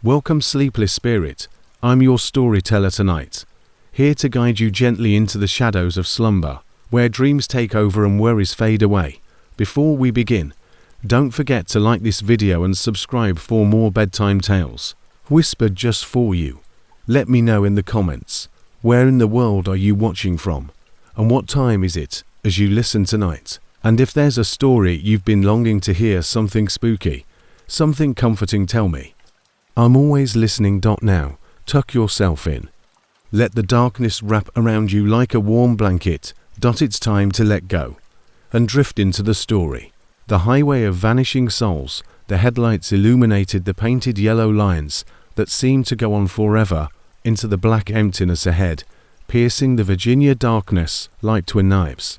Welcome, sleepless spirit. I'm your storyteller tonight, here to guide you gently into the shadows of slumber, where dreams take over and worries fade away. Before we begin, don't forget to like this video and subscribe for more bedtime tales, whispered just for you. Let me know in the comments, where in the world are you watching from, and what time is it as you listen tonight? And if there's a story you've been longing to hear, something spooky, something comforting, tell me. I'm always listening. Now, tuck yourself in. Let the darkness wrap around you like a warm blanket. It's time to let go and drift into the story. The highway of vanishing souls. The headlights illuminated the painted yellow lines that seemed to go on forever into the black emptiness ahead, piercing the Virginia darkness like twin knives.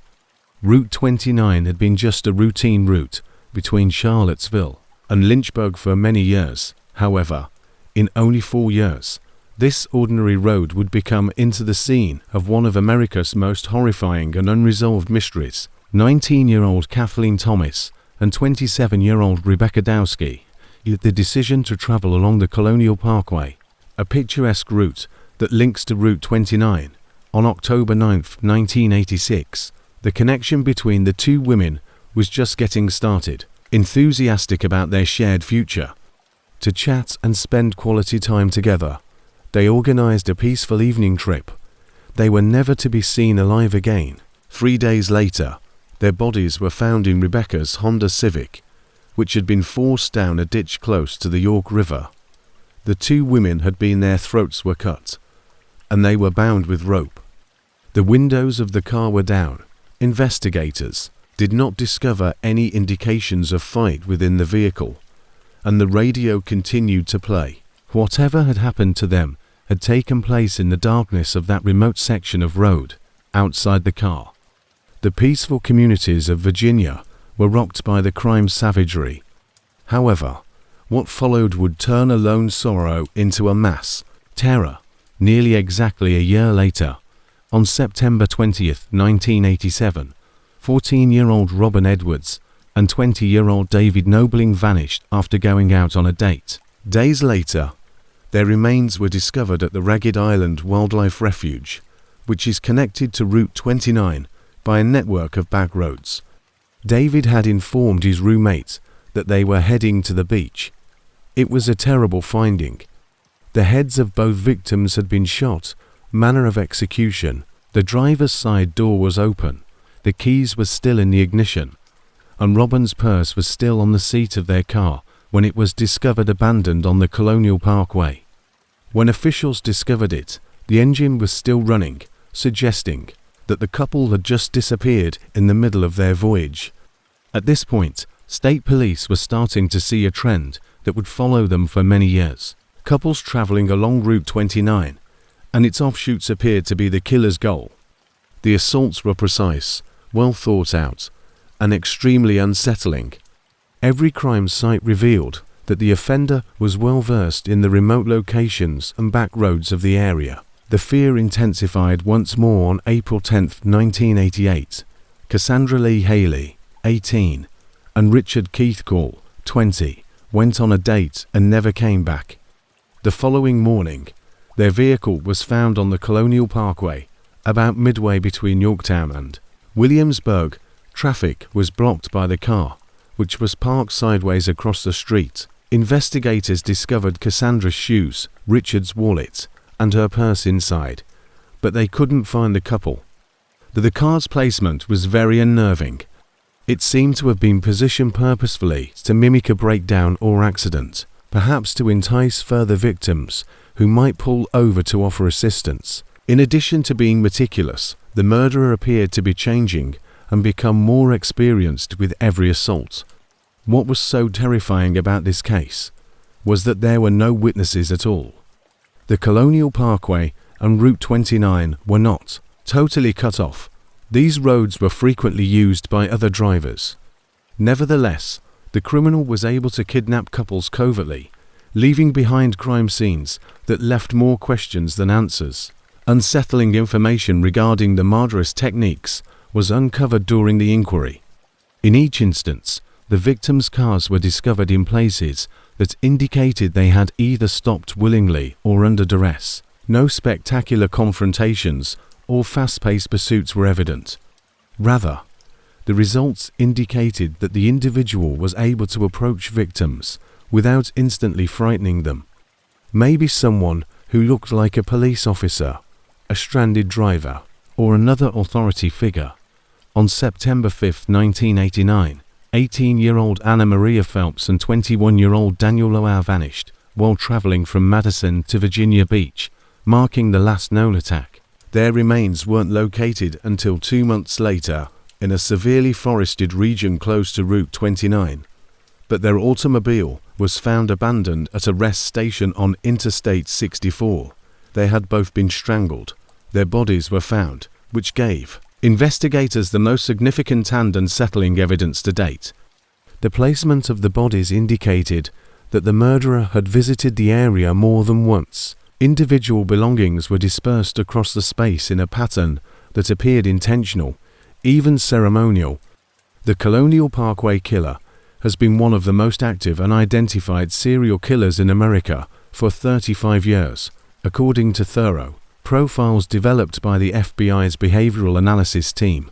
Route 29 had been just a routine route between Charlottesville and Lynchburg for many years. However, in only 4 years, this ordinary road would become into the scene of one of America's most horrifying and unresolved mysteries. 19-year-old Kathleen Thomas and 27-year-old Rebecca Dowski made the decision to travel along the Colonial Parkway, a picturesque route that links to Route 29. On October 9, 1986, the connection between the two women was just getting started. Enthusiastic about their shared future, to chat and spend quality time together, they organized a peaceful evening trip. They were never to be seen alive again. 3 days later, their bodies were found in Rebecca's Honda Civic, which had been forced down a ditch close to the York River. The two women their throats were cut, and they were bound with rope. The windows of the car were down. Investigators did not discover any indications of fight within the vehicle, and the radio continued to play. Whatever had happened to them had taken place in the darkness of that remote section of road outside the car. The peaceful communities of Virginia were rocked by the crime's savagery. However, what followed would turn a lone sorrow into a mass terror. Nearly exactly a year later, on September 20th, 1987, 14-year-old Robin Edwards and 20-year-old David Nobling vanished after going out on a date. Days later, their remains were discovered at the Ragged Island Wildlife Refuge, which is connected to Route 29 by a network of back roads. David had informed his roommate that they were heading to the beach. It was a terrible finding. The heads of both victims had been shot. Manner of execution: the driver's side door was open, the keys were still in the ignition, and Robin's purse was still on the seat of their car when it was discovered abandoned on the Colonial Parkway. When officials discovered it, the engine was still running, suggesting that the couple had just disappeared in the middle of their voyage. At this point, state police were starting to see a trend that would follow them for many years. Couples traveling along Route 29, and its offshoots appeared to be the killer's goal. The assaults were precise, well thought out, and extremely unsettling. Every crime site revealed that the offender was well versed in the remote locations and back roads of the area. The fear intensified once more on April 10, 1988. Cassandra Lee Haley, 18, and Richard Keith Call, 20, went on a date and never came back. The following morning, their vehicle was found on the Colonial Parkway, about midway between Yorktown and Williamsburg. Traffic was blocked by the car, which was parked sideways across the street. Investigators discovered Cassandra's shoes, Richard's wallet, and her purse inside, but they couldn't find the couple. The car's placement was very unnerving. It seemed to have been positioned purposefully to mimic a breakdown or accident, perhaps to entice further victims who might pull over to offer assistance. In addition to being meticulous, the murderer appeared to be changing and become more experienced with every assault. What was so terrifying about this case was that there were no witnesses at all. The Colonial Parkway and Route 29 were not totally cut off. These roads were frequently used by other drivers. Nevertheless, the criminal was able to kidnap couples covertly, leaving behind crime scenes that left more questions than answers. Unsettling information regarding the murderous techniques was uncovered during the inquiry. In each instance, the victims' cars were discovered in places that indicated they had either stopped willingly or under duress. No spectacular confrontations or fast-paced pursuits were evident. Rather, the results indicated that the individual was able to approach victims without instantly frightening them. Maybe someone who looked like a police officer, a stranded driver, or another authority figure. On September 5, 1989, 18-year-old Anna Maria Phelps and 21-year-old Daniel Loire vanished while traveling from Madison to Virginia Beach, marking the last known attack. Their remains weren't located until 2 months later in a severely forested region close to Route 29, but their automobile was found abandoned at a rest station on Interstate 64. They had both been strangled. Their bodies were found, which gave investigators the most significant and unsettling evidence to date. The placement of the bodies indicated that the murderer had visited the area more than once. Individual belongings were dispersed across the space in a pattern that appeared intentional, even ceremonial. The Colonial Parkway killer has been one of the most active unidentified serial killers in America for 35 years, according to thorough profiles developed by the FBI's behavioral analysis team.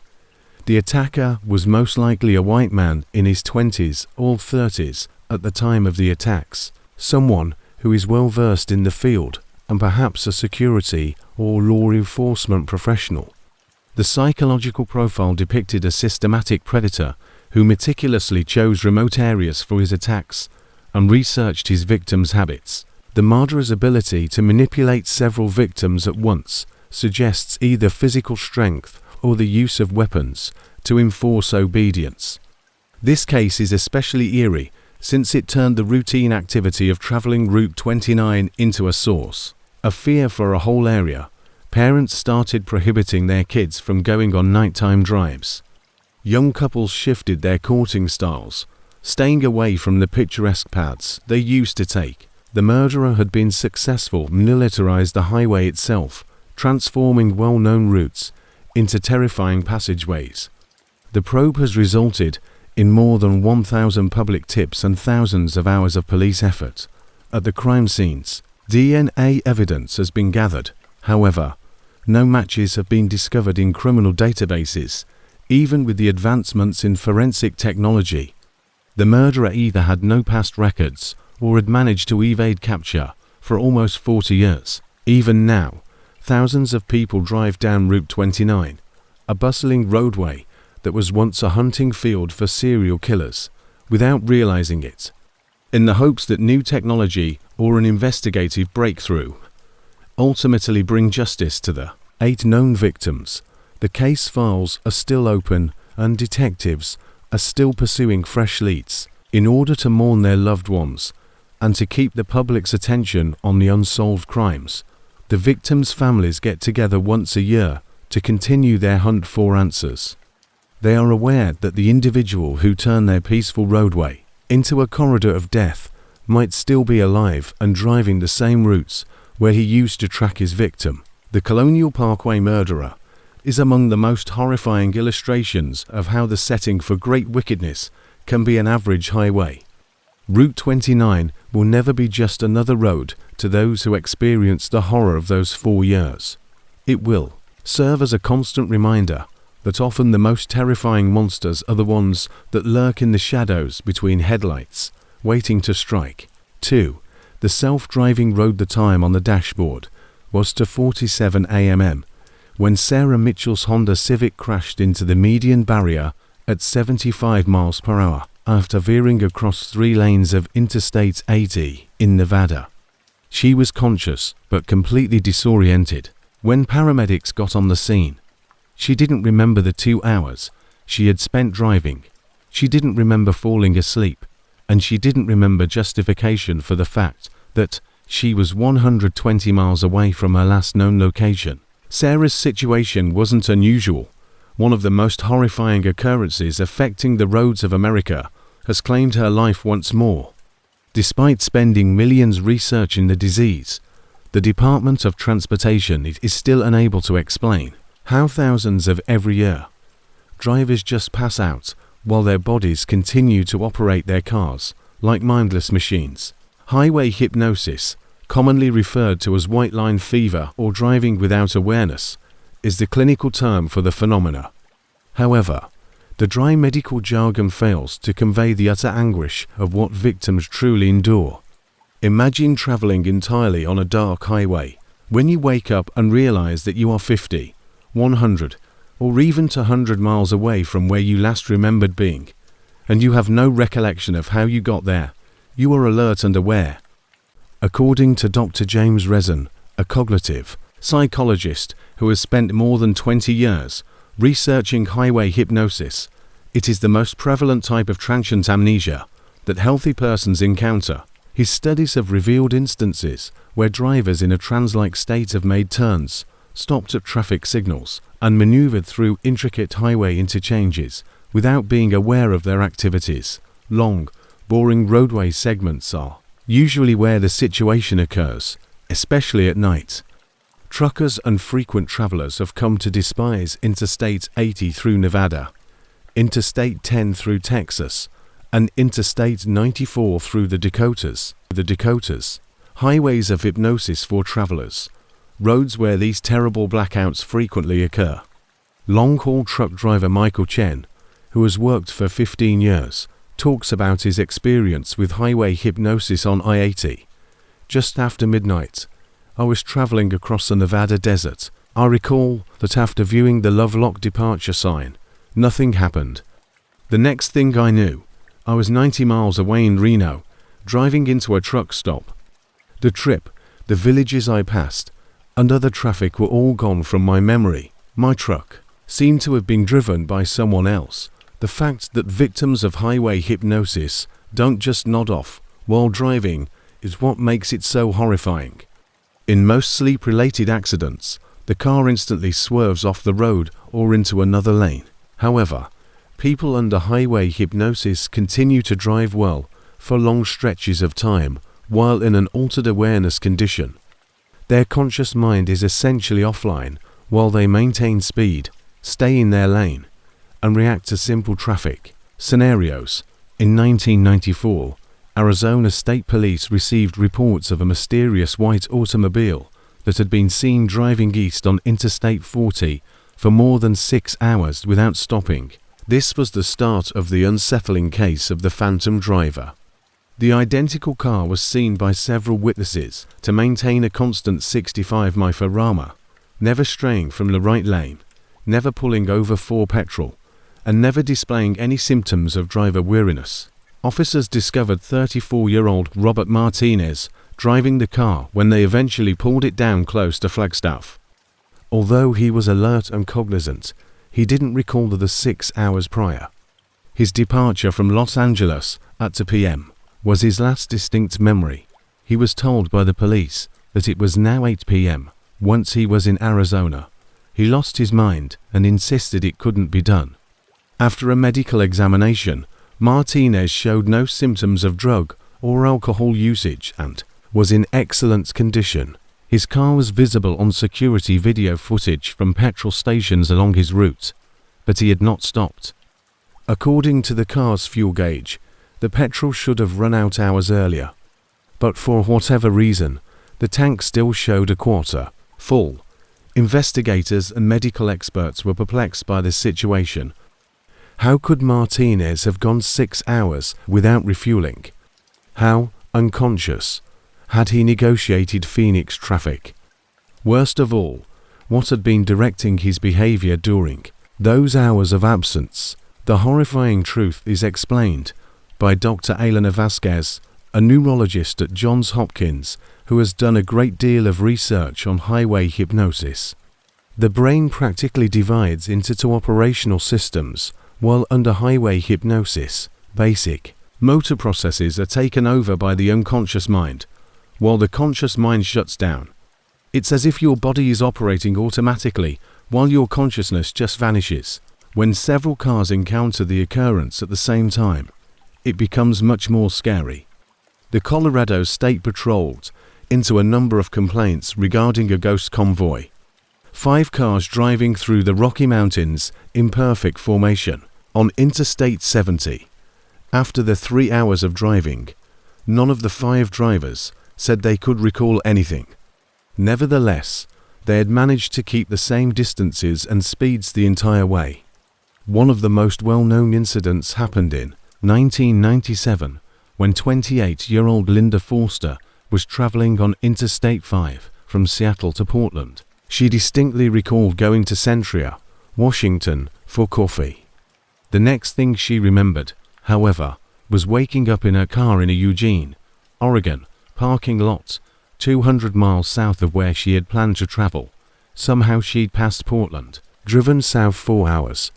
The attacker was most likely a white man in his 20s or 30s at the time of the attacks, someone who is well versed in the field and perhaps a security or law enforcement professional. The psychological profile depicted a systematic predator who meticulously chose remote areas for his attacks and researched his victims' habits. The murderer's ability to manipulate several victims at once suggests either physical strength or the use of weapons to enforce obedience. This case is especially eerie since it turned the routine activity of traveling Route 29 into a source of fear for a whole area. Parents started prohibiting their kids from going on nighttime drives. Young couples shifted their courting styles, staying away from the picturesque paths they used to take. The murderer had been successful militarized the highway itself, transforming well-known routes into terrifying passageways. The probe has resulted in more than 1,000 public tips and thousands of hours of police effort. At the crime scenes, DNA evidence has been gathered. However, no matches have been discovered in criminal databases, even with the advancements in forensic technology. The murderer either had no past records or had managed to evade capture for almost 40 years. Even now, thousands of people drive down Route 29, a bustling roadway that was once a hunting field for serial killers, without realizing it, in the hopes that new technology or an investigative breakthrough ultimately bring justice to the 8 known victims. The case files are still open and detectives are still pursuing fresh leads in order to mourn their loved ones and to keep the public's attention on the unsolved crimes. The victims' families get together once a year to continue their hunt for answers. They are aware that the individual who turned their peaceful roadway into a corridor of death might still be alive and driving the same routes where he used to track his victim. The Colonial Parkway murderer is among the most horrifying illustrations of how the setting for great wickedness can be an average highway. Route 29 will never be just another road to those who experienced the horror of those 4 years. It will serve as a constant reminder that often the most terrifying monsters are the ones that lurk in the shadows between headlights, waiting to strike. 2. The self-driving road. The time on the dashboard was 2:47 a.m. when Sarah Mitchell's Honda Civic crashed into the median barrier at 75 miles per hour after veering across 3 lanes of Interstate 80 in Nevada. She was conscious but completely disoriented when paramedics got on the scene. She didn't remember the 2 hours she had spent driving. She didn't remember falling asleep, and she didn't remember justification for the fact that she was 120 miles away from her last known location. Sarah's situation wasn't unusual. One of the most horrifying occurrences affecting the roads of America has claimed her life once more. Despite spending millions researching the disease, the Department of Transportation is still unable to explain how thousands of every year drivers just pass out while their bodies continue to operate their cars, like mindless machines. Highway hypnosis, commonly referred to as white line fever or driving without awareness, is the clinical term for the phenomena. However, the dry medical jargon fails to convey the utter anguish of what victims truly endure. Imagine traveling entirely on a dark highway, when you wake up and realize that you are 50, 100, or even 200 miles away from where you last remembered being, and you have no recollection of how you got there. You are alert and aware. According to Dr. James Rezin, a cognitive psychologist who has spent more than 20 years researching highway hypnosis, it is the most prevalent type of transient amnesia that healthy persons encounter. His studies have revealed instances where drivers in a trance-like state have made turns, stopped at traffic signals, and maneuvered through intricate highway interchanges without being aware of their activities. Long, boring roadway segments are usually where the situation occurs, especially at night. Truckers and frequent travelers have come to despise Interstate 80 through Nevada, Interstate 10 through Texas, and Interstate 94 through the Dakotas. Highways of hypnosis for travelers, roads where these terrible blackouts frequently occur. Long-haul truck driver Michael Chen, who has worked for 15 years, talks about his experience with highway hypnosis on I-80. Just after midnight, I was traveling across the Nevada desert. I recall that after viewing the Lovelock departure sign, nothing happened. The next thing I knew, I was 90 miles away in Reno, driving into a truck stop. The trip, the villages I passed, and other traffic were all gone from my memory. My truck seemed to have been driven by someone else. The fact that victims of highway hypnosis don't just nod off while driving is what makes it so horrifying. In most sleep-related accidents, the car instantly swerves off the road or into another lane. However, people under highway hypnosis continue to drive well for long stretches of time while in an altered awareness condition. Their conscious mind is essentially offline while they maintain speed, stay in their lane, and react to simple traffic scenarios. In 1994, Arizona State Police received reports of a mysterious white automobile that had been seen driving east on Interstate 40 for more than 6 hours without stopping. This was the start of the unsettling case of the phantom driver. The identical car was seen by several witnesses to maintain a constant 65 mph, never straying from the right lane, never pulling over for petrol, and never displaying any symptoms of driver weariness. Officers discovered 34-year-old Robert Martinez driving the car when they eventually pulled it down close to Flagstaff. Although he was alert and cognizant, he didn't recall the 6 hours prior. His departure from Los Angeles at 2 p.m. was his last distinct memory. He was told by the police that it was now 8 p.m. Once he was in Arizona, he lost his mind and insisted it couldn't be done. After a medical examination, Martinez showed no symptoms of drug or alcohol usage and was in excellent condition. His car was visible on security video footage from petrol stations along his route, but he had not stopped. According to the car's fuel gauge, the petrol should have run out hours earlier, but for whatever reason, the tank still showed a quarter full. Investigators and medical experts were perplexed by the situation. How could Martinez have gone 6 hours without refueling? How, unconscious, had he negotiated Phoenix traffic? Worst of all, what had been directing his behavior during those hours of absence? The horrifying truth is explained by Dr. Elena Vasquez, a neurologist at Johns Hopkins who has done a great deal of research on highway hypnosis. The brain practically divides into two operational systems. While under highway hypnosis, basic motor processes are taken over by the unconscious mind, while the conscious mind shuts down. It's as if your body is operating automatically while your consciousness just vanishes. When several cars encounter the occurrence at the same time, it becomes much more scary. The Colorado State patrolled into a number of complaints regarding a ghost convoy. 5 cars driving through the Rocky Mountains in perfect formation on Interstate 70. After the 3 hours of driving, none of the 5 drivers said they could recall anything. Nevertheless, they had managed to keep the same distances and speeds the entire way. One of the most well-known incidents happened in 1997 when 28-year-old Linda Forster was traveling on Interstate 5 from Seattle to Portland. She distinctly recalled going to Centria, Washington, for coffee. The next thing she remembered, however, was waking up in her car in a Eugene, Oregon, parking lot, 200 miles south of where she had planned to travel. Somehow she'd passed Portland, driven south 4 hours,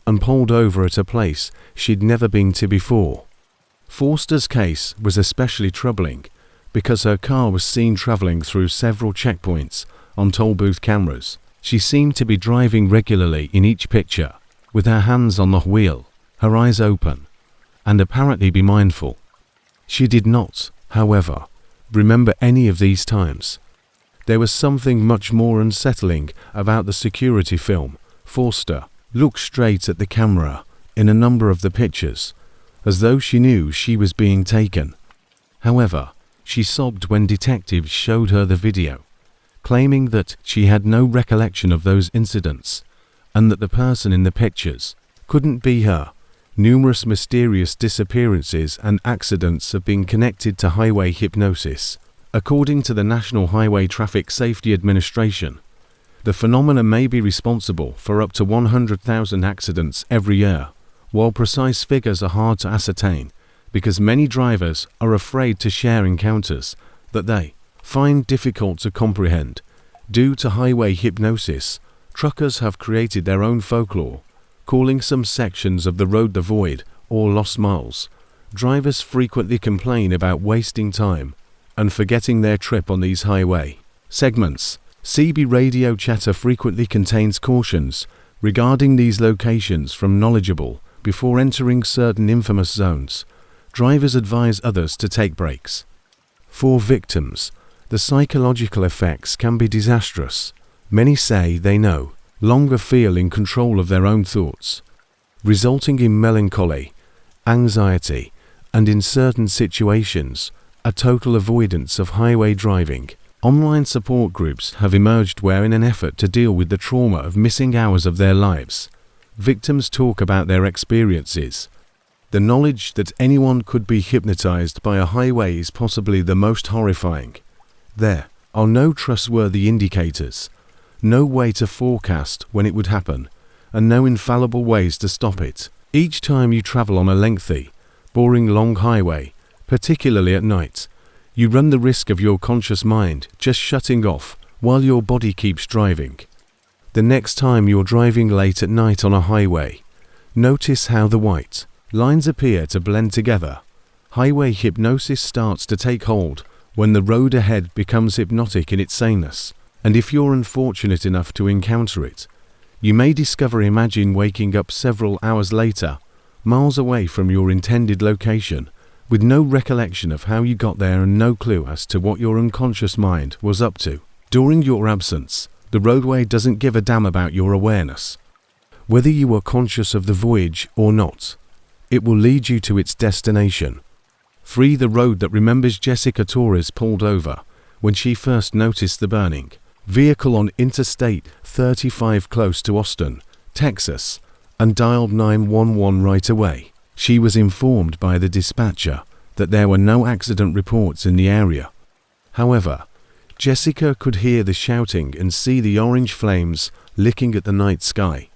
and pulled over at a place she'd never been to before. Forster's case was especially troubling because her car was seen traveling through several checkpoints on toll booth cameras. She seemed to be driving regularly in each picture, with her hands on the wheel, her eyes open, and apparently be mindful. She did not, however, remember any of these times. There was something much more unsettling about the security film. Forster looked straight at the camera in a number of the pictures, as though she knew she was being taken. However, she sobbed when detectives showed her the video, claiming that she had no recollection of those incidents, and that the person in the pictures couldn't be her. Numerous mysterious disappearances and accidents have been connected to highway hypnosis. According to the National Highway Traffic Safety Administration, the phenomenon may be responsible for up to 100,000 accidents every year. While precise figures are hard to ascertain because many drivers are afraid to share encounters that they find difficult to comprehend. Due to highway hypnosis, truckers have created their own folklore, calling some sections of the road the void or lost miles. Drivers frequently complain about wasting time and forgetting their trip on these highway segments. CB radio chatter frequently contains cautions regarding these locations from knowledgeable before entering certain infamous zones. Drivers advise others to take breaks. For victims, the psychological effects can be disastrous. Many say they no longer feel in control of their own thoughts, resulting in melancholy, anxiety, and in certain situations, a total avoidance of highway driving. Online support groups have emerged where, in an effort to deal with the trauma of missing hours of their lives, victims talk about their experiences. The knowledge that anyone could be hypnotized by a highway is possibly the most horrifying. There are no trustworthy indicators, no way to forecast when it would happen, and no infallible ways to stop it. Each time you travel on a lengthy, boring long highway, particularly at night, you run the risk of your conscious mind just shutting off while your body keeps driving. The next time you're driving late at night on a highway, notice how the white lines appear to blend together. Highway hypnosis starts to take hold when the road ahead becomes hypnotic in its sameness, and if you're unfortunate enough to encounter it, you may imagine waking up several hours later, miles away from your intended location, with no recollection of how you got there and no clue as to what your unconscious mind was up to. During your absence, the roadway doesn't give a damn about your awareness. Whether you are conscious of the voyage or not, it will lead you to its destination. Free the road that remembers Jessica Torres pulled over when she first noticed the burning vehicle on Interstate 35 close to Austin, Texas, and dialed 911 right away. She was informed by the dispatcher that there were no accident reports in the area. However, Jessica could hear the shouting and see the orange flames licking at the night sky.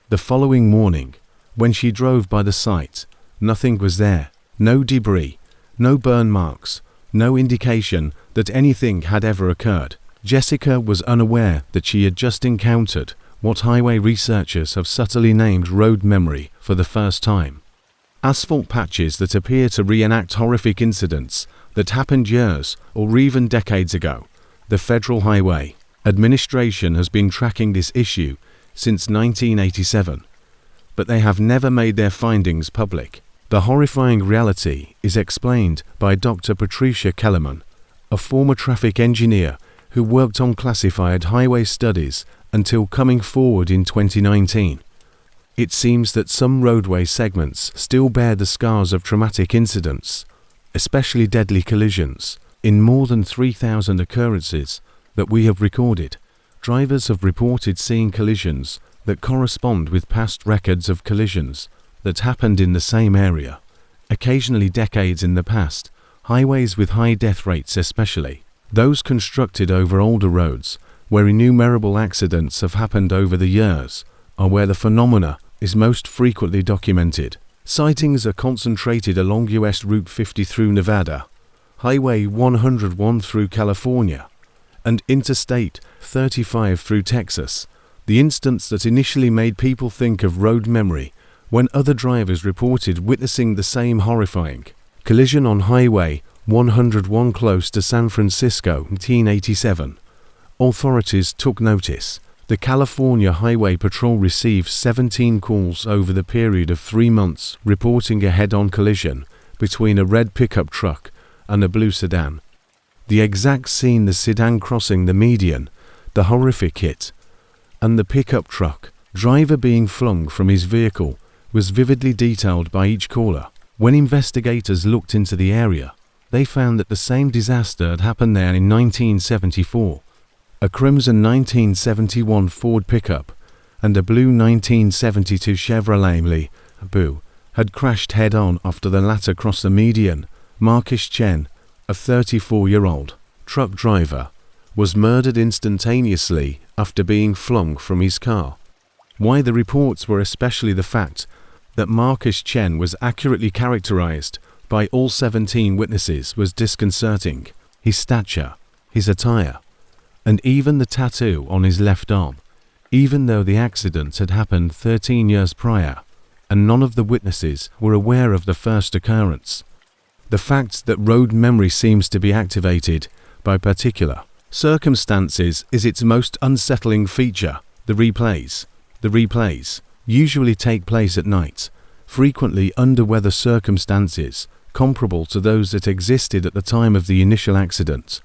The following morning, when she drove by the site, nothing was there. No debris, no burn marks, no indication that anything had ever occurred. Jessica was unaware that she had just encountered what highway researchers have subtly named road memory for the first time. Asphalt patches that appear to reenact horrific incidents that happened years or even decades ago. The Federal Highway Administration has been tracking this issue since 1987, but they have never made their findings public. The horrifying reality is explained by Dr. Patricia Kellerman, a former traffic engineer who worked on classified highway studies until coming forward in 2019. It seems that some roadway segments still bear the scars of traumatic incidents, especially deadly collisions. In more than 3,000 occurrences that we have recorded, drivers have reported seeing collisions that correspond with past records of collisions that happened in the same area, occasionally decades in the past. Highways with high death rates, especially those constructed over older roads where innumerable accidents have happened over the years, are where the phenomena is most frequently documented. Sightings are concentrated along US Route 50 through Nevada, Highway 101 through California, and Interstate 35 through Texas. The instance that initially made people think of road memory when other drivers reported witnessing the same horrifying collision on Highway 101 close to San Francisco in 1987. Authorities took notice. The California Highway Patrol received 17 calls over the period of 3 months reporting a head-on collision between a red pickup truck and a blue sedan. The exact scene, the sedan crossing the median, the horrific hit, and the pickup truck driver being flung from his vehicle was vividly detailed by each caller. When investigators looked into the area, they found that the same disaster had happened there in 1974. A crimson 1971 Ford pickup and a blue 1972 Chevrolet Malibu had crashed head-on after the latter crossed the median. Marcus Chen, a 34-year-old truck driver, was murdered instantaneously after being flung from his car. Why the reports were especially the fact that Marcus Chen was accurately characterized by all 17 witnesses was disconcerting. His stature, his attire, and even the tattoo on his left arm, even though the accident had happened 13 years prior, and none of the witnesses were aware of the first occurrence. The fact that road memory seems to be activated by particular circumstances is its most unsettling feature. The replays usually take place at night, frequently under weather circumstances comparable to those that existed at the time of the initial accident.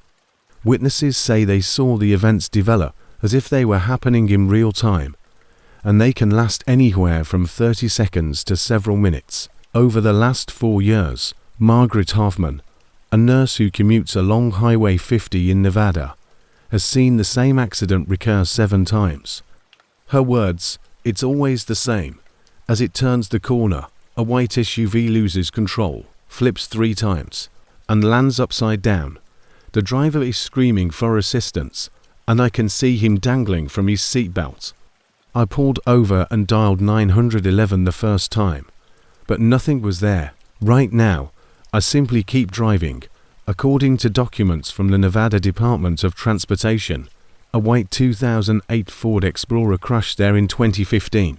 Witnesses say they saw the events develop as if they were happening in real time, and they can last anywhere from 30 seconds to several minutes. Over the last 4 years, Margaret Hoffman, a nurse who commutes along Highway 50 in Nevada, has seen the same accident recur 7 times. Her words, "It's always the same. As it turns the corner, a white SUV loses control, flips 3 times, and lands upside down. The driver is screaming for assistance, and I can see him dangling from his seatbelt. I pulled over and dialed 911 the first time, but nothing was there. Right now, I simply keep driving." According to documents from the Nevada Department of Transportation, a white 2008 Ford Explorer crashed there in 2015.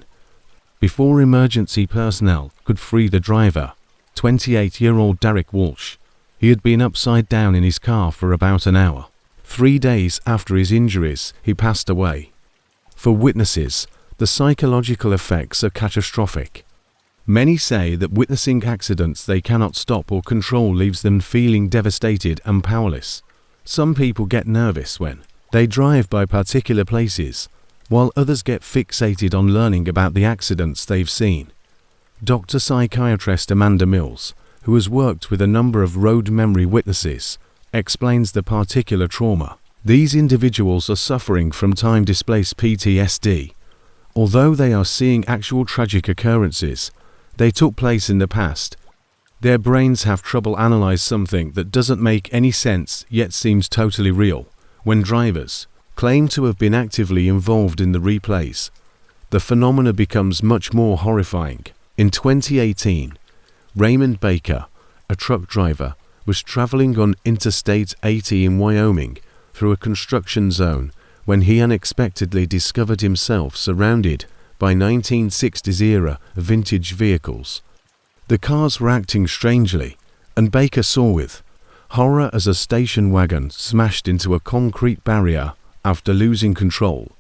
Before emergency personnel could free the driver, 28-year-old Derek Walsh, he had been upside down in his car for about an hour. 3 days after his injuries, he passed away. For witnesses, the psychological effects are catastrophic. Many say that witnessing accidents they cannot stop or control leaves them feeling devastated and powerless. Some people get nervous when they drive by particular places, while others get fixated on learning about the accidents they've seen. Dr. Psychiatrist Amanda Mills, who has worked with a number of road memory witnesses, explains the particular trauma. These individuals are suffering from time-displaced PTSD. Although they are seeing actual tragic occurrences, they took place in the past. Their brains have trouble analyze something that doesn't make any sense yet seems totally real. When drivers claim to have been actively involved in the replays, the phenomena becomes much more horrifying. In 2018, Raymond Baker, a truck driver, was traveling on Interstate 80 in Wyoming through a construction zone when he unexpectedly discovered himself surrounded by 1960s-era vintage vehicles. The cars were acting strangely, and Baker saw with horror as a station wagon smashed into a concrete barrier after losing control.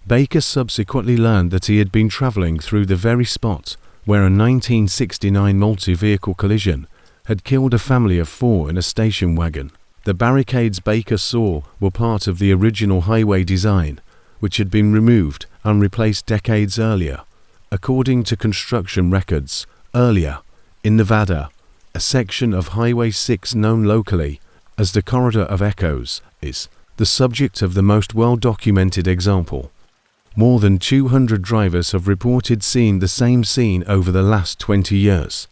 Baker subsequently learned that he had been traveling through the very spot where a 1969 multi-vehicle collision had killed a family of 4 in a station wagon. The barricades Baker saw were part of the original highway design, which had been removed and replaced decades earlier, according to construction records. Earlier, in Nevada, a section of Highway 6 known locally as the Corridor of Echoes is the subject of the most well-documented example. More than 200 drivers have reported seeing the same scene over the last 20 years.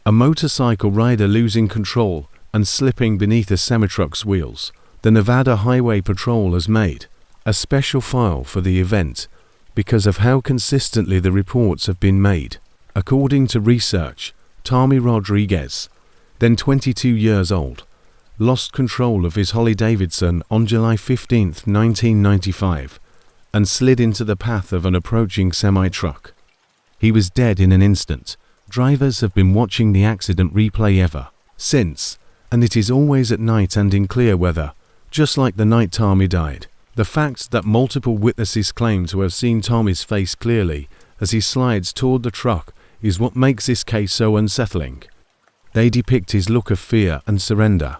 A motorcycle rider losing control and slipping beneath a semi-truck's wheels. The Nevada Highway Patrol has made a special file for the event because of how consistently the reports have been made. According to research, Tommy Rodriguez, then 22 years old, lost control of his Harley-Davidson on July 15, 1995, and slid into the path of an approaching semi-truck. He was dead in an instant. Drivers have been watching the accident replay ever since, and it is always at night and in clear weather, just like the night Tommy died. The fact that multiple witnesses claim to have seen Tommy's face clearly as he slides toward the truck is what makes this case so unsettling. They depict his look of fear and surrender,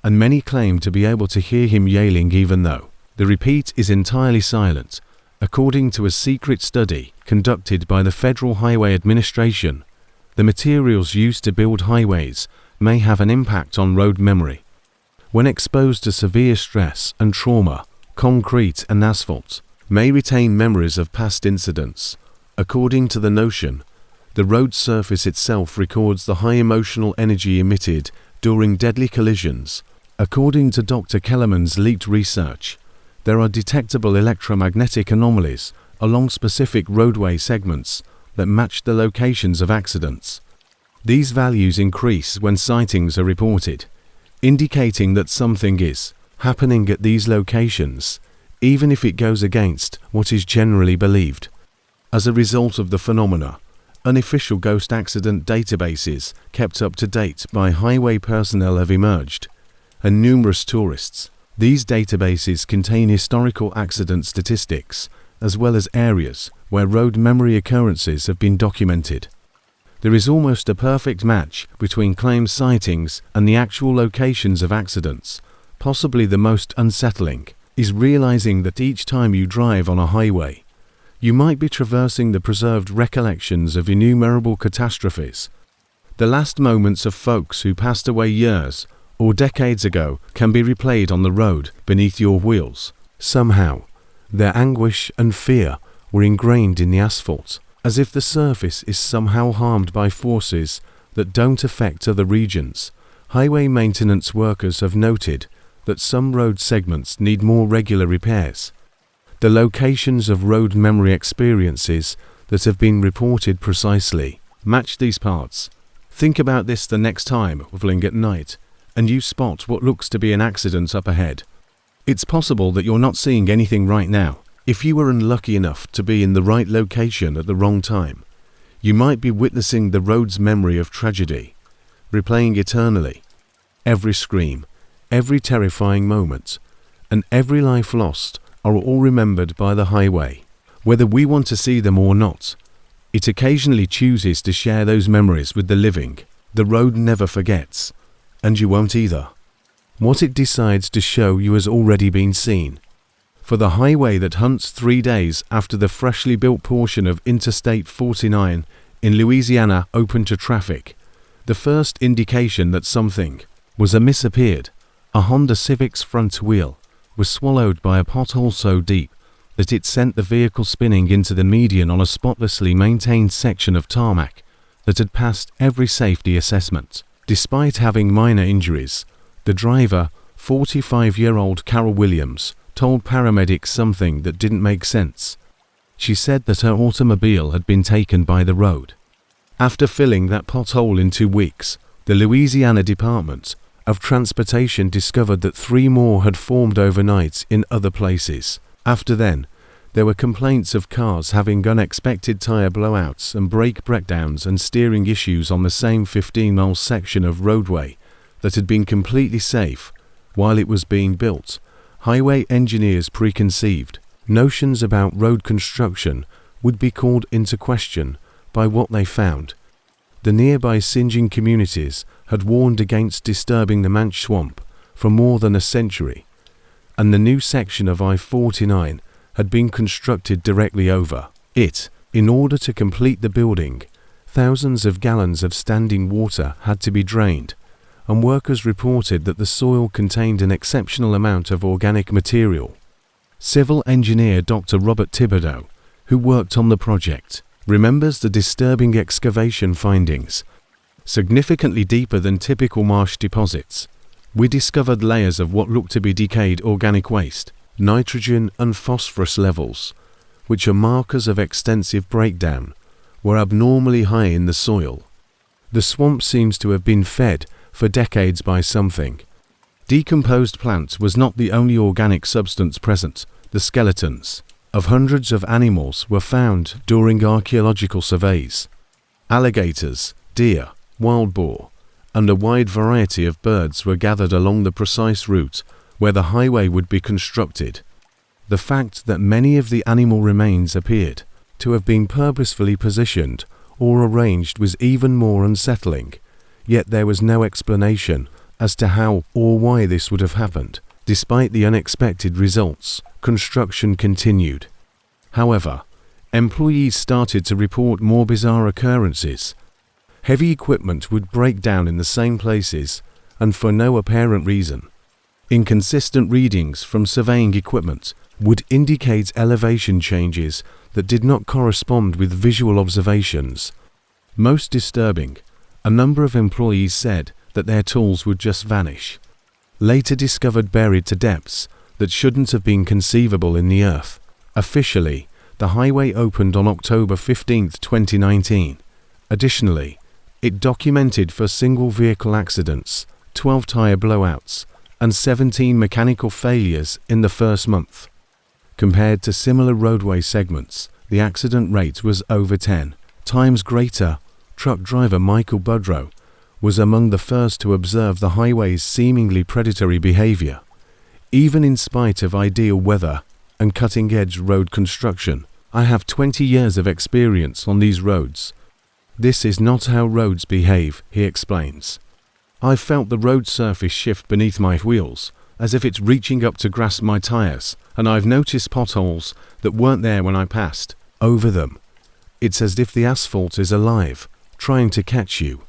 and many claim to be able to hear him yelling even though the repeat is entirely silent. According to a secret study conducted by the Federal Highway Administration, the materials used to build highways may have an impact on road memory. When exposed to severe stress and trauma, concrete and asphalt may retain memories of past incidents. According to the notion, the road surface itself records the high emotional energy emitted during deadly collisions. According to Dr. Kellerman's leaked research, there are detectable electromagnetic anomalies along specific roadway segments that match the locations of accidents. These values increase when sightings are reported, indicating that something is happening at these locations, even if it goes against what is generally believed. As a result of the phenomena, unofficial ghost accident databases kept up to date by highway personnel have emerged, and numerous tourists. These databases contain historical accident statistics, as well as areas where road memory occurrences have been documented. There is almost a perfect match between claimed sightings and the actual locations of accidents. Possibly the most unsettling is realizing that each time you drive on a highway, you might be traversing the preserved recollections of innumerable catastrophes. The last moments of folks who passed away years or decades ago can be replayed on the road beneath your wheels. Somehow, their anguish and fear were ingrained in the asphalt, as if the surface is somehow harmed by forces that don't affect other regions. Highway maintenance workers have noted that some road segments need more regular repairs. The locations of road memory experiences that have been reported precisely match these parts. Think about this the next time traveling at night and you spot what looks to be an accident up ahead. It's possible that you're not seeing anything right now. If you were unlucky enough to be in the right location at the wrong time, you might be witnessing the road's memory of tragedy, replaying eternally. Every scream, every terrifying moment, and every life lost are all remembered by the highway. Whether we want to see them or not, it occasionally chooses to share those memories with the living. The road never forgets, and you won't either. What it decides to show you has already been seen. For the highway that hunts 3 days after the freshly built portion of Interstate 49 in Louisiana opened to traffic, the first indication that something was amiss appeared. A Honda Civic's front wheel was swallowed by a pothole so deep that it sent the vehicle spinning into the median on a spotlessly maintained section of tarmac that had passed every safety assessment. Despite having minor injuries, the driver, 45-year-old Carol Williams, told paramedics something that didn't make sense. She said that her automobile had been taken by the road. After filling that pothole in 2 weeks, the Louisiana Department of Transportation discovered that 3 more had formed overnight in other places. After then, there were complaints of cars having unexpected tire blowouts and brake breakdowns and steering issues on the same 15-mile section of roadway that had been completely safe while it was being built. Highway engineers' preconceived notions about road construction would be called into question by what they found. The nearby Singeing communities had warned against disturbing the Manch Swamp for more than a century, and the new section of I-49 had been constructed directly over it. In order to complete the building, thousands of gallons of standing water had to be drained, and workers reported that the soil contained an exceptional amount of organic material. Civil engineer Dr. Robert Thibodeau, who worked on the project, remembers the disturbing excavation findings. Significantly deeper than typical marsh deposits, we discovered layers of what looked to be decayed organic waste, nitrogen and phosphorus levels, which are markers of extensive breakdown, were abnormally high in the soil. The swamp seems to have been fed for decades by something. Decomposed plants was not the only organic substance present. The skeletons of hundreds of animals were found during archaeological surveys. Alligators, deer, wild boar, and a wide variety of birds were gathered along the precise route where the highway would be constructed. The fact that many of the animal remains appeared to have been purposefully positioned or arranged was even more unsettling, yet there was no explanation as to how or why this would have happened. Despite the unexpected results, construction continued. However, employees started to report more bizarre occurrences. Heavy equipment would break down in the same places and for no apparent reason. Inconsistent readings from surveying equipment would indicate elevation changes that did not correspond with visual observations. Most disturbing, a number of employees said that their tools would just vanish, later discovered buried to depths that shouldn't have been conceivable in the earth. Officially, the highway opened on October 15, 2019. Additionally, it documented for single vehicle accidents, 12 tire blowouts, and 17 mechanical failures in the first month. Compared to similar roadway segments, the accident rate was over 10 times greater. Truck driver Michael Budrow was among the first to observe the highway's seemingly predatory behavior. Even in spite of ideal weather and cutting-edge road construction, I have 20 years of experience on these roads. This is not how roads behave, he explains. I felt the road surface shift beneath my wheels, as if it's reaching up to grasp my tires, and I've noticed potholes that weren't there when I passed over them. It's as if the asphalt is alive, trying to catch you.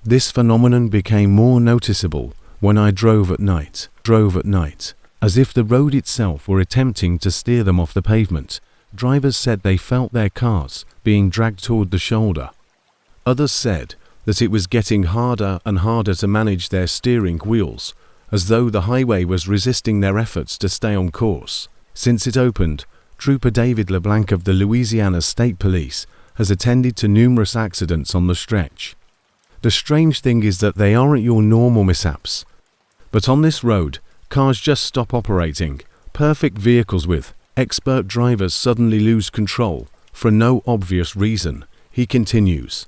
This phenomenon became more noticeable when I drove at night, as if the road itself were attempting to steer them off the pavement. Drivers said they felt their cars being dragged toward the shoulder. Others said that it was getting harder and harder to manage their steering wheels, as though the highway was resisting their efforts to stay on course. Since it opened, Trooper David LeBlanc of the Louisiana State Police has attended to numerous accidents on the stretch. The strange thing is that they aren't your normal mishaps. But on this road, cars just stop operating. Perfect vehicles with expert drivers suddenly lose control for no obvious reason, he continues.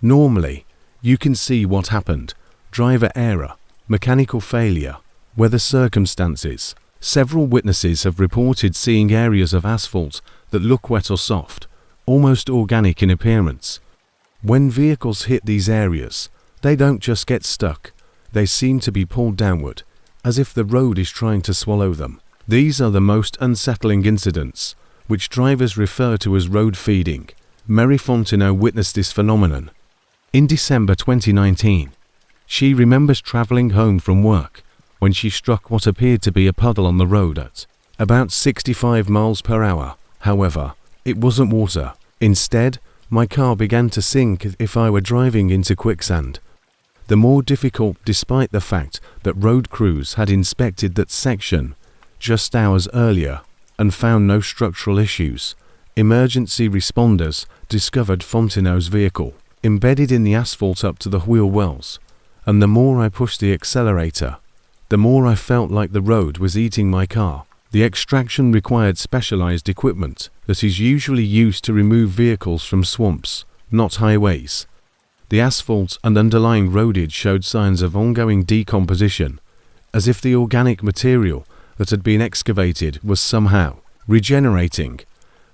Normally, you can see what happened: driver error, mechanical failure, weather circumstances. Several witnesses have reported seeing areas of asphalt that look wet or soft, almost organic in appearance. When vehicles hit these areas, they don't just get stuck, they seem to be pulled downward, as if the road is trying to swallow them. These are the most unsettling incidents, which drivers refer to as road feeding. Mary Fontenot witnessed this phenomenon. In December 2019, she remembers traveling home from work when she struck what appeared to be a puddle on the road at about 65 miles per hour. However, it wasn't water. Instead, my car began to sink as if I were driving into quicksand. The more difficult, despite the fact that road crews had inspected that section just hours earlier and found no structural issues, emergency responders discovered Fontenot's vehicle embedded in the asphalt up to the wheel wells, and the more I pushed the accelerator, the more I felt like the road was eating my car. The extraction required specialized equipment that is usually used to remove vehicles from swamps, not highways. The asphalt and underlying roadage showed signs of ongoing decomposition, as if the organic material that had been excavated was somehow regenerating.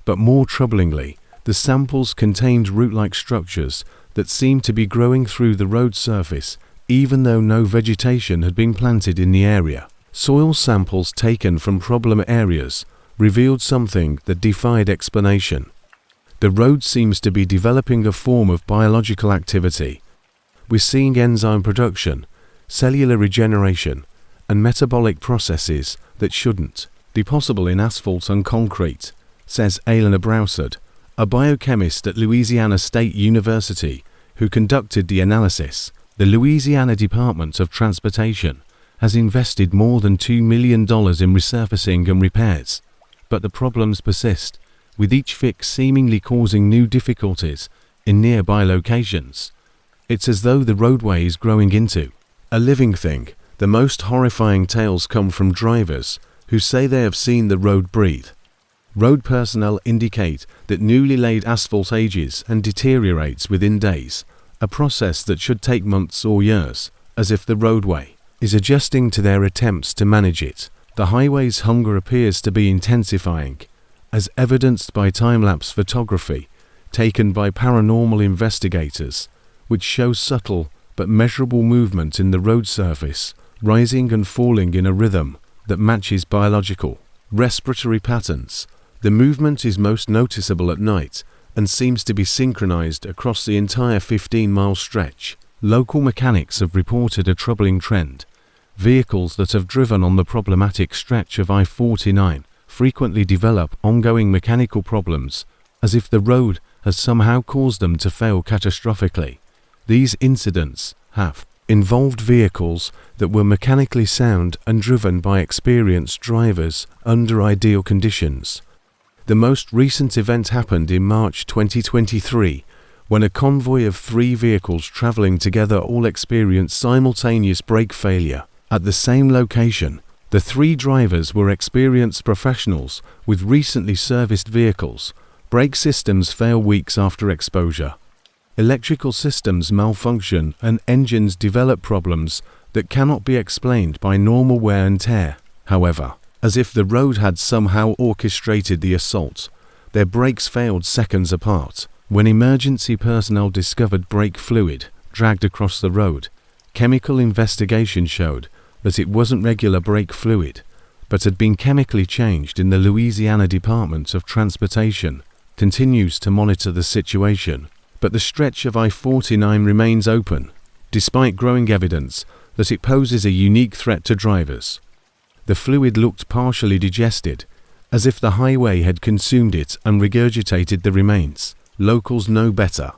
But more troublingly, the samples contained root-like structures that seemed to be growing through the road surface, even though no vegetation had been planted in the area. Soil samples taken from problem areas revealed something that defied explanation. The road seems to be developing a form of biological activity. We're seeing enzyme production, cellular regeneration, and metabolic processes that shouldn't be possible in asphalt and concrete, says Elena Browsard, a biochemist at Louisiana State University who conducted the analysis. The Louisiana Department of Transportation has invested more than $2 million in resurfacing and repairs, but the problems persist, with each fix seemingly causing new difficulties in nearby locations. It's as though the roadway is growing into a living thing. The most horrifying tales come from drivers who say they have seen the road breathe. Road personnel indicate that newly laid asphalt ages and deteriorates within days, a process that should take months or years, as if the roadway is adjusting to their attempts to manage it. The highway's hunger appears to be intensifying, as evidenced by time-lapse photography taken by paranormal investigators, which shows subtle but measurable movement in the road surface, rising and falling in a rhythm that matches biological respiratory patterns. The movement is most noticeable at night and seems to be synchronized across the entire 15-mile stretch. Local mechanics have reported a troubling trend. Vehicles that have driven on the problematic stretch of I-49 frequently develop ongoing mechanical problems, as if the road has somehow caused them to fail catastrophically. These incidents have involved vehicles that were mechanically sound and driven by experienced drivers under ideal conditions. The most recent event happened in March 2023, when a convoy of 3 vehicles traveling together all experienced simultaneous brake failure at the same location. The 3 drivers were experienced professionals with recently serviced vehicles. Brake systems fail weeks after exposure. Electrical systems malfunction and engines develop problems that cannot be explained by normal wear and tear. However, as if the road had somehow orchestrated the assault, their brakes failed seconds apart. When emergency personnel discovered brake fluid dragged across the road, chemical investigation showed that it wasn't regular brake fluid, but had been chemically changed. In the Louisiana Department of Transportation continues to monitor the situation, but the stretch of I-49 remains open, despite growing evidence that it poses a unique threat to drivers. The fluid looked partially digested, as if the highway had consumed it and regurgitated the remains. Locals know better,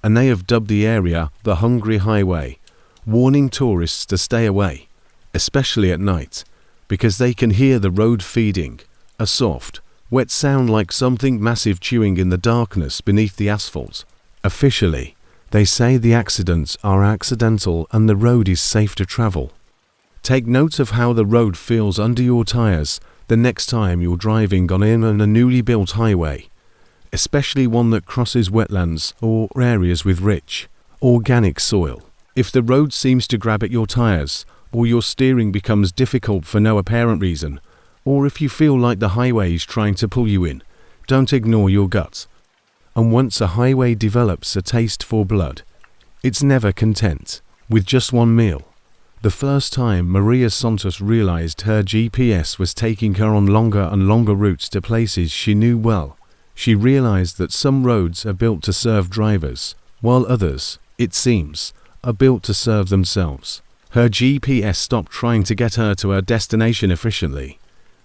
and they have dubbed the area the Hungry Highway, warning tourists to stay away, especially at night, because they can hear the road feeding, a soft, wet sound like something massive chewing in the darkness beneath the asphalt. Officially, they say the accidents are accidental and the road is safe to travel. Take note of how the road feels under your tires the next time you're driving on a newly built highway, especially one that crosses wetlands or areas with rich, organic soil. If the road seems to grab at your tires, or your steering becomes difficult for no apparent reason, or if you feel like the highway is trying to pull you in, don't ignore your gut. And once a highway develops a taste for blood, it's never content with just one meal. The first time Maria Santos realized her GPS was taking her on longer and longer routes to places she knew well, she realized that some roads are built to serve drivers, while others, it seems, are built to serve themselves. Her GPS stopped trying to get her to her destination efficiently,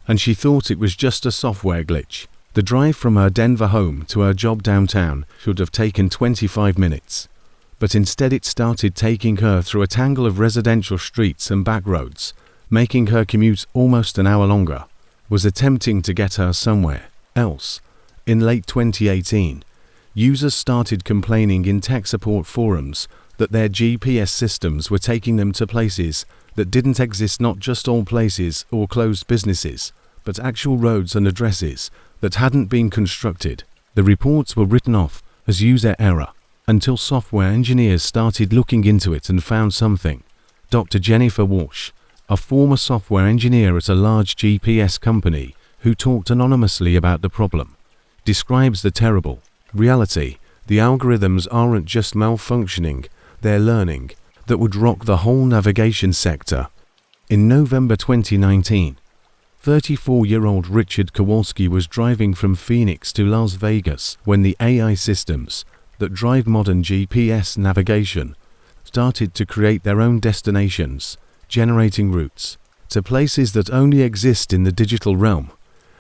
and she thought it was just a software glitch. The drive from her Denver home to her job downtown should have taken 25 minutes. But instead it started taking her through a tangle of residential streets and back roads, making her commute almost an hour longer. Was attempting to get her somewhere else. In late 2018, users started complaining in tech support forums that their GPS systems were taking them to places that didn't exist, not just all places or closed businesses, but actual roads and addresses that hadn't been constructed. The reports were written off as user error, until software engineers started looking into it and found something. Dr. Jennifer Walsh, a former software engineer at a large GPS company who talked anonymously about the problem, describes the terrible reality. The algorithms aren't just malfunctioning, they're learning, that would rock the whole navigation sector. In November 2019, 34-year-old Richard Kowalski was driving from Phoenix to Las Vegas when the AI systems that drive modern GPS navigation started to create their own destinations, generating routes to places that only exist in the digital realm,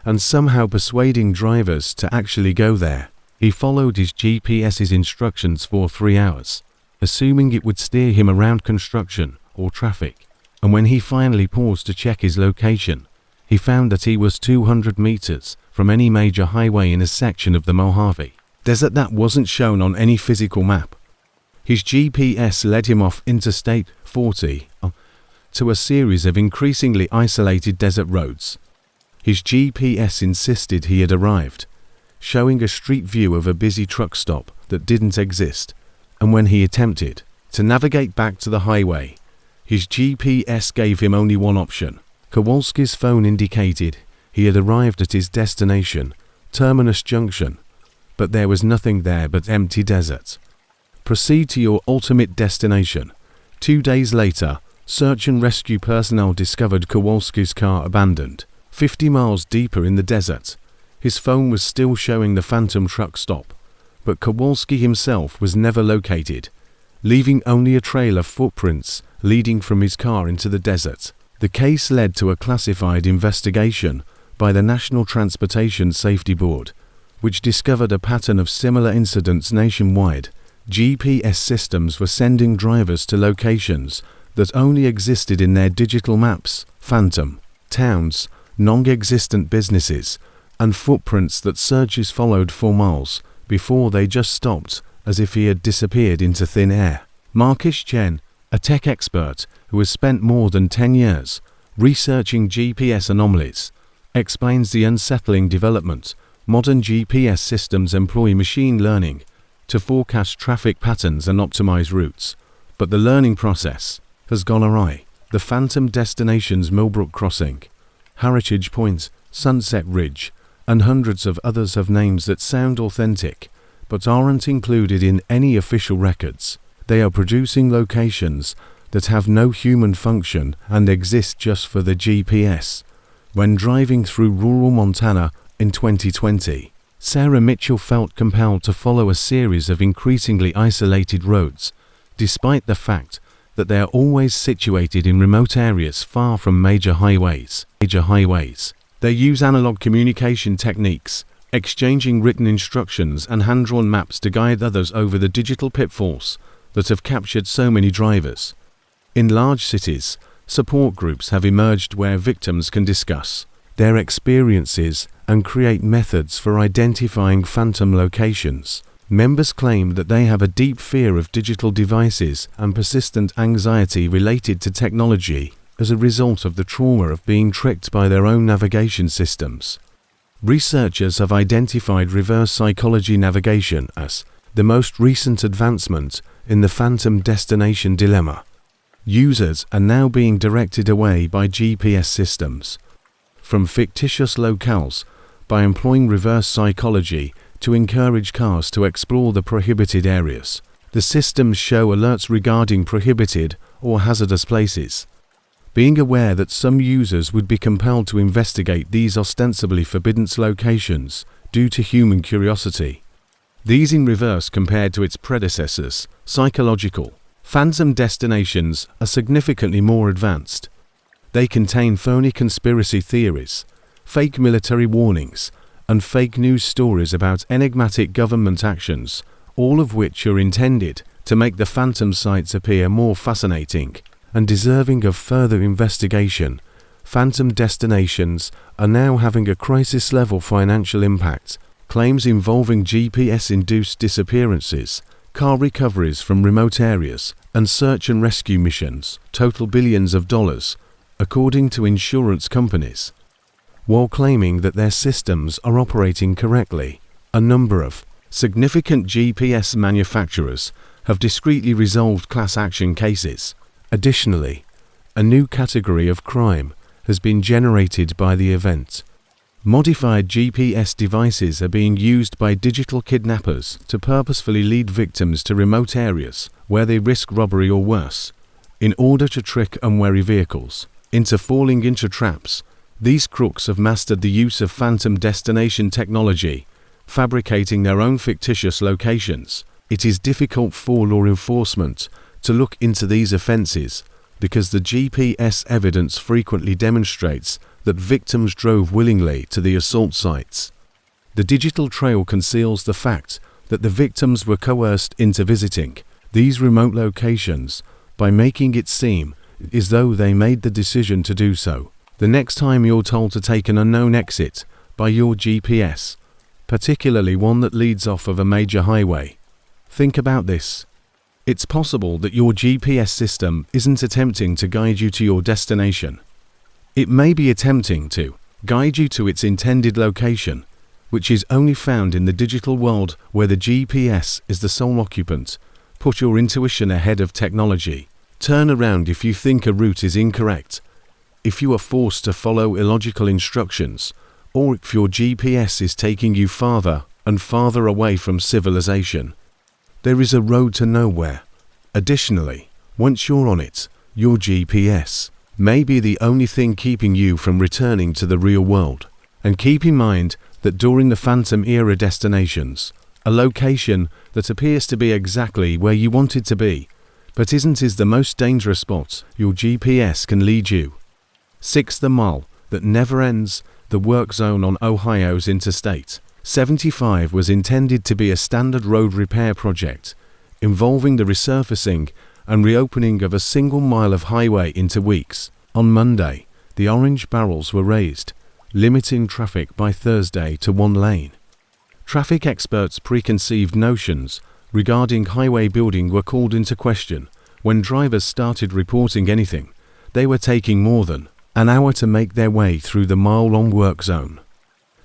and somehow persuading drivers to actually go there. He followed his GPS's instructions for 3 hours, assuming it would steer him around construction or traffic, and when he finally paused to check his location, he found that he was 200 meters from any major highway in a section of the Mojave Desert that wasn't shown on any physical map. His GPS led him off Interstate 40 to a series of increasingly isolated desert roads. His GPS insisted he had arrived, showing a street view of a busy truck stop that didn't exist, and when he attempted to navigate back to the highway, his GPS gave him only one option. Kowalski's phone indicated he had arrived at his destination, Terminus Junction, but there was nothing there but empty desert. Proceed to your ultimate destination. 2 days later, search and rescue personnel discovered Kowalski's car abandoned, 50 miles deeper in the desert. His phone was still showing the phantom truck stop, but Kowalski himself was never located, leaving only a trail of footprints leading from his car into the desert. The case led to a classified investigation by the National Transportation Safety Board, which discovered a pattern of similar incidents nationwide. GPS systems were sending drivers to locations that only existed in their digital maps, phantom towns, non-existent businesses, and footprints that searchers followed for miles before they just stopped, as if he had disappeared into thin air. Marcus Chen, a tech expert who has spent more than 10 years researching GPS anomalies, explains the unsettling development. Modern GPS systems employ machine learning to forecast traffic patterns and optimize routes, but the learning process has gone awry. The phantom destinations Millbrook Crossing, Heritage Point, Sunset Ridge, and hundreds of others have names that sound authentic, but aren't included in any official records. They are producing locations that have no human function and exist just for the GPS. When driving through rural Montana in 2020, Sarah Mitchell felt compelled to follow a series of increasingly isolated roads, despite the fact that they are always situated in remote areas far from major highways. They use analog communication techniques, exchanging written instructions and hand-drawn maps to guide others over the digital pitfalls that have captured so many drivers. In large cities, support groups have emerged where victims can discuss their experiences and create methods for identifying phantom locations. Members claim that they have a deep fear of digital devices and persistent anxiety related to technology as a result of the trauma of being tricked by their own navigation systems. Researchers have identified reverse psychology navigation as the most recent advancement in the phantom destination dilemma. Users are now being directed away by GPS systems from fictitious locales by employing reverse psychology to encourage cars to explore the prohibited areas. The systems show alerts regarding prohibited or hazardous places, being aware that some users would be compelled to investigate these ostensibly forbidden locations due to human curiosity. These in reverse compared to its predecessors, psychological phantom destinations are significantly more advanced. They contain phony conspiracy theories, fake military warnings, and fake news stories about enigmatic government actions, all of which are intended to make the phantom sites appear more fascinating and deserving of further investigation. Phantom destinations are now having a crisis-level financial impact. Claims involving GPS-induced disappearances, car recoveries from remote areas, and search and rescue missions total billions of dollars, according to insurance companies. While claiming that their systems are operating correctly, a number of significant GPS manufacturers have discreetly resolved class action cases. Additionally, a new category of crime has been generated by the event. Modified GPS devices are being used by digital kidnappers to purposefully lead victims to remote areas where they risk robbery or worse, in order to trick unwary vehicles into falling into traps These crooks have mastered the use of phantom destination technology, fabricating their own fictitious locations. It is difficult for law enforcement to look into these offences because the GPS evidence frequently demonstrates that victims drove willingly to the assault sites. The digital trail conceals the fact that the victims were coerced into visiting these remote locations by making it seem as though they made the decision to do so. The next time you're told to take an unknown exit by your GPS, particularly one that leads off of a major highway, think about this. It's possible that your GPS system isn't attempting to guide you to your destination. It may be attempting to guide you to its intended location, which is only found in the digital world where the GPS is the sole occupant. Put your intuition ahead of technology. Turn around if you think a route is incorrect, if you are forced to follow illogical instructions, or if your GPS is taking you farther and farther away from civilization. There is a road to nowhere. Additionally, once you're on it, your GPS may be the only thing keeping you from returning to the real world. And keep in mind that during the Phantom era destinations, a location that appears to be exactly where you want it to be, but isn't, is the most dangerous spot your GPS can lead you. 6. The mall that never ends. The work zone on Ohio's Interstate 75 was intended to be a standard road repair project, involving the resurfacing and reopening of a single mile of highway into weeks. On Monday, the orange barrels were raised, limiting traffic by Thursday to 1 lane. Traffic experts' preconceived notions regarding highway building were called into question when drivers started reporting anything. They were taking more than an hour to make their way through the mile-long work zone.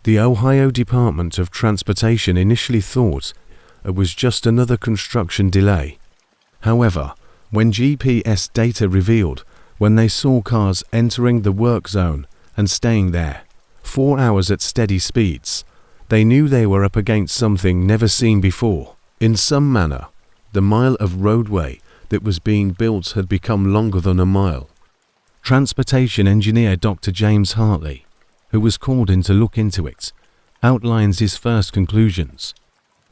The Ohio Department of Transportation initially thought it was just another construction delay. However, when GPS data revealed when they saw cars entering the work zone and staying there 4 hours at steady speeds, they knew they were up against something never seen before. In some manner, the mile of roadway that was being built had become longer than a mile. Transportation engineer Dr. James Hartley, who was called in to look into it, outlines his first conclusions.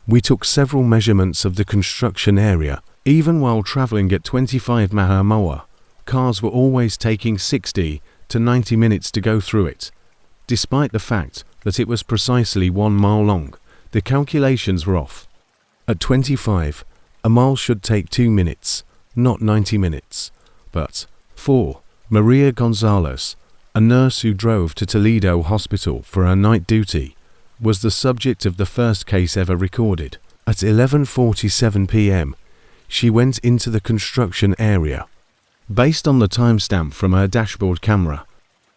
We took several measurements of the construction area. Even while traveling at 25 mph, cars were always taking 60 to 90 minutes to go through it. Despite the fact that it was precisely 1 mile long, the calculations were off. At 25, a mile should take 2 minutes, not 90 minutes. But 4. Maria Gonzalez, a nurse who drove to Toledo Hospital for her night duty, was the subject of the first case ever recorded. At 11:47 p.m., she went into the construction area. Based on the timestamp from her dashboard camera,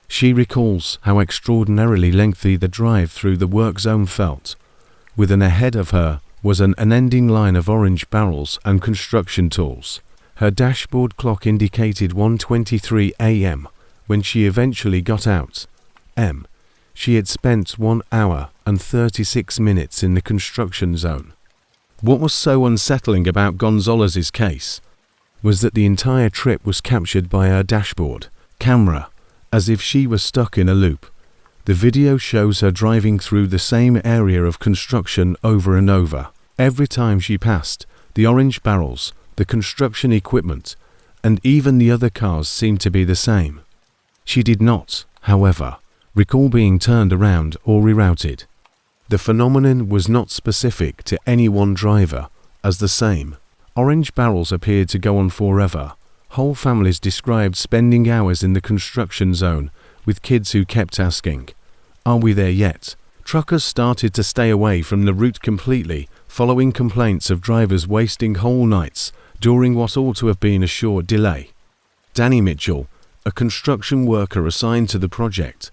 she recalls how extraordinarily lengthy the drive through the work zone felt. Within ahead of her was an unending line of orange barrels and construction tools. Her dashboard clock indicated 1:23 a.m. when she eventually got out. She had spent 1 hour and 36 minutes in the construction zone. What was so unsettling about Gonzalez's case was that the entire trip was captured by her dashboard camera, as if she was stuck in a loop. The video shows her driving through the same area of construction over and over. Every time she passed, the orange barrels, the construction equipment, and even the other cars seemed to be the same. She did not, however, recall being turned around or rerouted. The phenomenon was not specific to any one driver, as the same orange barrels appeared to go on forever. Whole families described spending hours in the construction zone with kids who kept asking, "Are we there yet?" Truckers started to stay away from the route completely, following complaints of drivers wasting whole nights during what ought to have been a short delay. Danny Mitchell, a construction worker assigned to the project,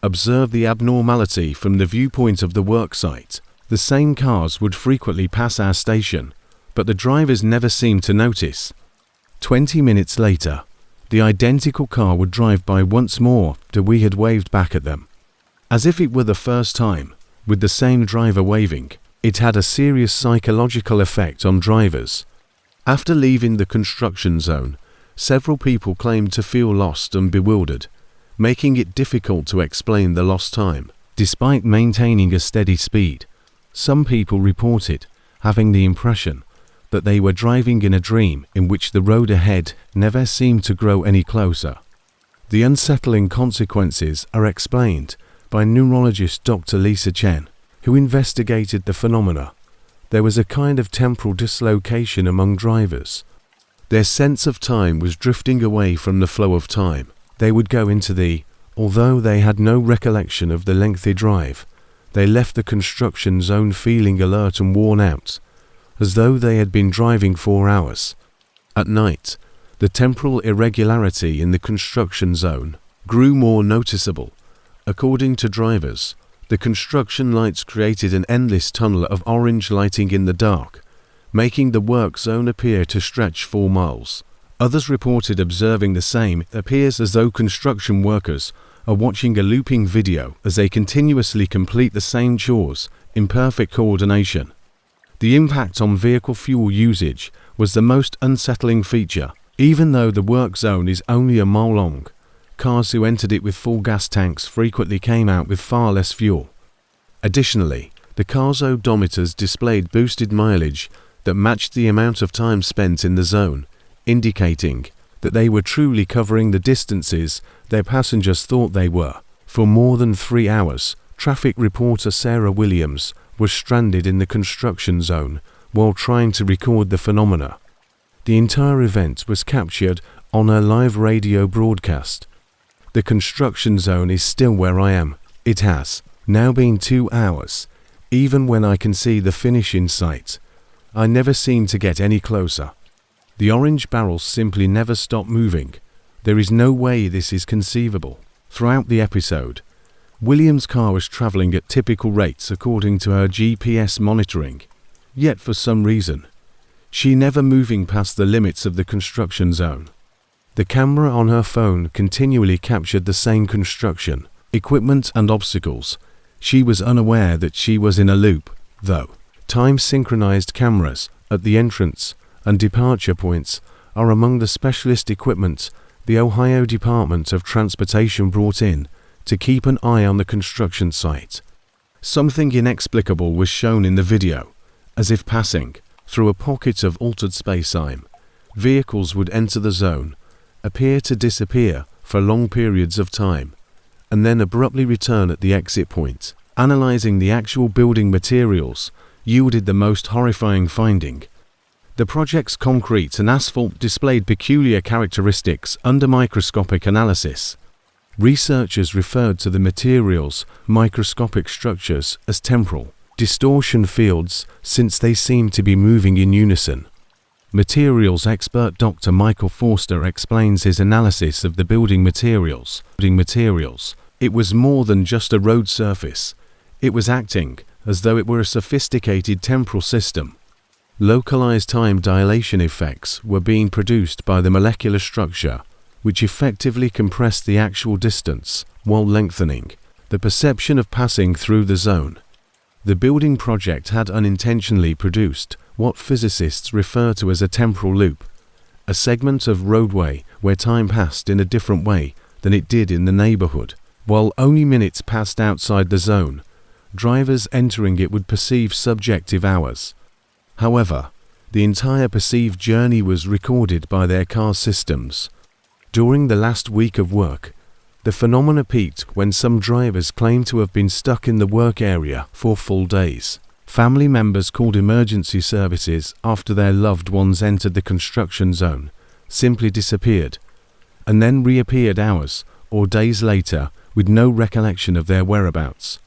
observed the abnormality from the viewpoint of the work site. The same cars would frequently pass our station, but the drivers never seemed to notice. 20 minutes later, the identical car would drive by once more after we had waved back at them. As if it were the first time, with the same driver waving, it had a serious psychological effect on drivers. After leaving the construction zone, several people claimed to feel lost and bewildered. making it difficult to explain the lost time. Despite maintaining a steady speed, some people reported having the impression that they were driving in a dream in which the road ahead never seemed to grow any closer. The unsettling consequences are explained by neurologist Dr. Lisa Chen, who investigated the phenomena. There was a kind of temporal dislocation among drivers. Their sense of time was drifting away from the flow of time. They would go into although they had no recollection of the lengthy drive, they left the construction zone feeling alert and worn out, as though they had been driving 4 hours. At night, the temporal irregularity in the construction zone grew more noticeable. According to drivers, the construction lights created an endless tunnel of orange lighting in the dark, making the work zone appear to stretch 4 miles. Others reported observing the same. It appears as though construction workers are watching a looping video as they continuously complete the same chores in perfect coordination. The impact on vehicle fuel usage was the most unsettling feature. Even though the work zone is only a mile long, cars who entered it with full gas tanks frequently came out with far less fuel. Additionally, the car's odometers displayed boosted mileage that matched the amount of time spent in the zone, indicating that they were truly covering the distances their passengers thought they were. For more than 3 hours, traffic reporter Sarah Williams was stranded in the construction zone while trying to record the phenomena. The entire event was captured on a live radio broadcast. The construction zone is still where I am. It has now been 2 hours. Even when I can see the finish in sight, I never seem to get any closer. The orange barrels simply never stop moving. There is no way this is conceivable. Throughout the episode, William's car was traveling at typical rates according to her GPS monitoring. Yet for some reason, she never moving past the limits of the construction zone. The camera on her phone continually captured the same construction, equipment and obstacles. She was unaware that she was in a loop, though. Time-synchronized cameras at the entrance and departure points are among the specialist equipment the Ohio Department of Transportation brought in to keep an eye on the construction site. Something inexplicable was shown in the video, as if passing through a pocket of altered space-time. Vehicles would enter the zone, appear to disappear for long periods of time, and then abruptly return at the exit point. Analyzing the actual building materials yielded the most horrifying finding. The project's concrete and asphalt displayed peculiar characteristics under microscopic analysis. Researchers referred to the material's microscopic structures as temporal distortion fields since they seemed to be moving in unison. Materials expert Dr. Michael Forster explains his analysis of the building materials. It was more than just a road surface. It was acting as though it were a sophisticated temporal system. Localized time dilation effects were being produced by the molecular structure, which effectively compressed the actual distance while lengthening the perception of passing through the zone. The building project had unintentionally produced what physicists refer to as a temporal loop, a segment of roadway where time passed in a different way than it did in the neighborhood. While only minutes passed outside the zone, drivers entering it would perceive subjective hours. However, the entire perceived journey was recorded by their car systems. During the last week of work, the phenomena peaked when some drivers claimed to have been stuck in the work area for full days. Family members called emergency services after their loved ones entered the construction zone, simply disappeared, and then reappeared hours or days later with no recollection of their whereabouts.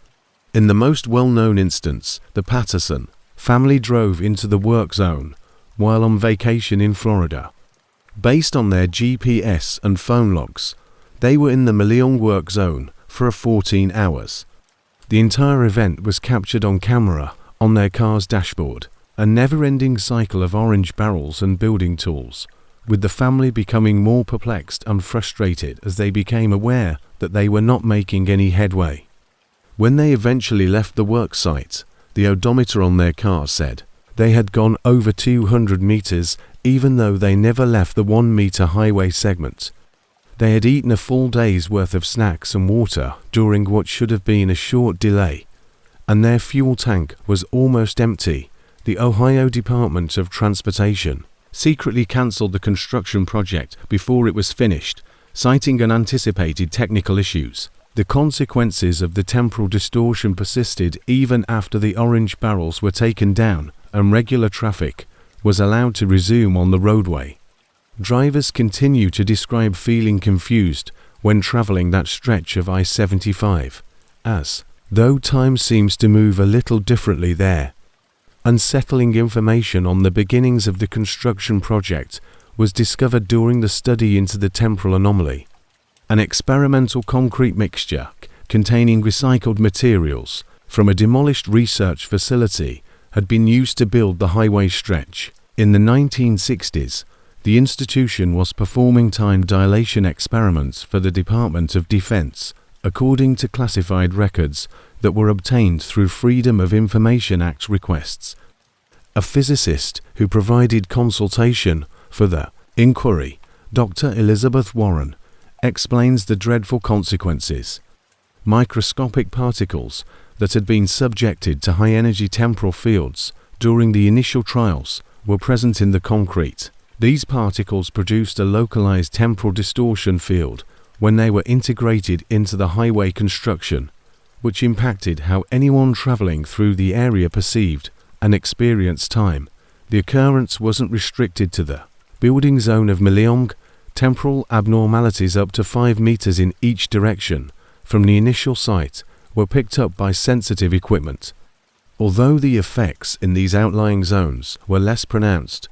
In the most well-known instance, the Patterson family drove into the work zone while on vacation in Florida. Based on their GPS and phone logs, they were in the Milion work zone for 14 hours. The entire event was captured on camera on their car's dashboard, a never-ending cycle of orange barrels and building tools, with the family becoming more perplexed and frustrated as they became aware that they were not making any headway. When they eventually left the work site, the odometer on their car said they had gone over 200 meters even though they never left the 1-meter highway segment. They had eaten a full day's worth of snacks and water during what should have been a short delay, and their fuel tank was almost empty. The Ohio Department of Transportation secretly cancelled the construction project before it was finished, citing unanticipated technical issues. The consequences of the temporal distortion persisted even after the orange barrels were taken down and regular traffic was allowed to resume on the roadway. Drivers continue to describe feeling confused when traveling that stretch of I-75, as though time seems to move a little differently there. Unsettling information on the beginnings of the construction project was discovered during the study into the temporal anomaly. An experimental concrete mixture containing recycled materials from a demolished research facility had been used to build the highway stretch. In the 1960s, the institution was performing time dilation experiments for the Department of Defense, according to classified records that were obtained through Freedom of Information Act requests. A physicist who provided consultation for the inquiry, Dr. Elizabeth Warren, explains the dreadful consequences. Microscopic particles that had been subjected to high-energy temporal fields during the initial trials were present in the concrete. These particles produced a localized temporal distortion field when they were integrated into the highway construction, which impacted how anyone traveling through the area perceived and experienced time. The occurrence wasn't restricted to the building zone of Milong. Temporal abnormalities up to 5 meters in each direction from the initial site were picked up by sensitive equipment. Although the effects in these outlying zones were less pronounced,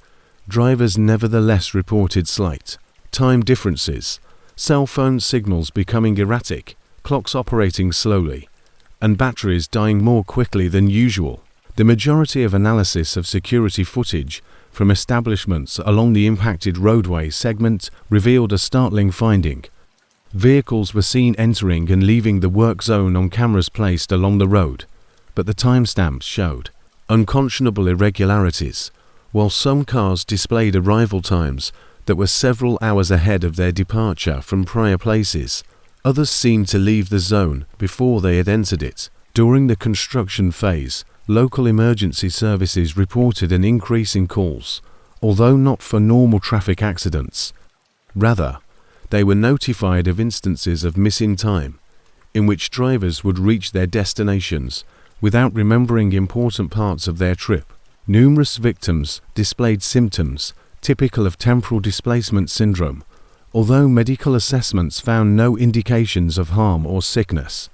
drivers nevertheless reported slight time differences, cell phone signals becoming erratic, clocks operating slowly, and batteries dying more quickly than usual. The majority of analysis of security footage from establishments along the impacted roadway segment revealed a startling finding. Vehicles were seen entering and leaving the work zone on cameras placed along the road, but the timestamps showed unconscionable irregularities. While some cars displayed arrival times that were several hours ahead of their departure from prior places, others seemed to leave the zone before they had entered it. During the construction phase, local emergency services reported an increase in calls, although not for normal traffic accidents. Rather, they were notified of instances of missing time, in which drivers would reach their destinations without remembering important parts of their trip. Numerous victims displayed symptoms typical of temporal displacement syndrome, although medical assessments found no indications of harm or sickness.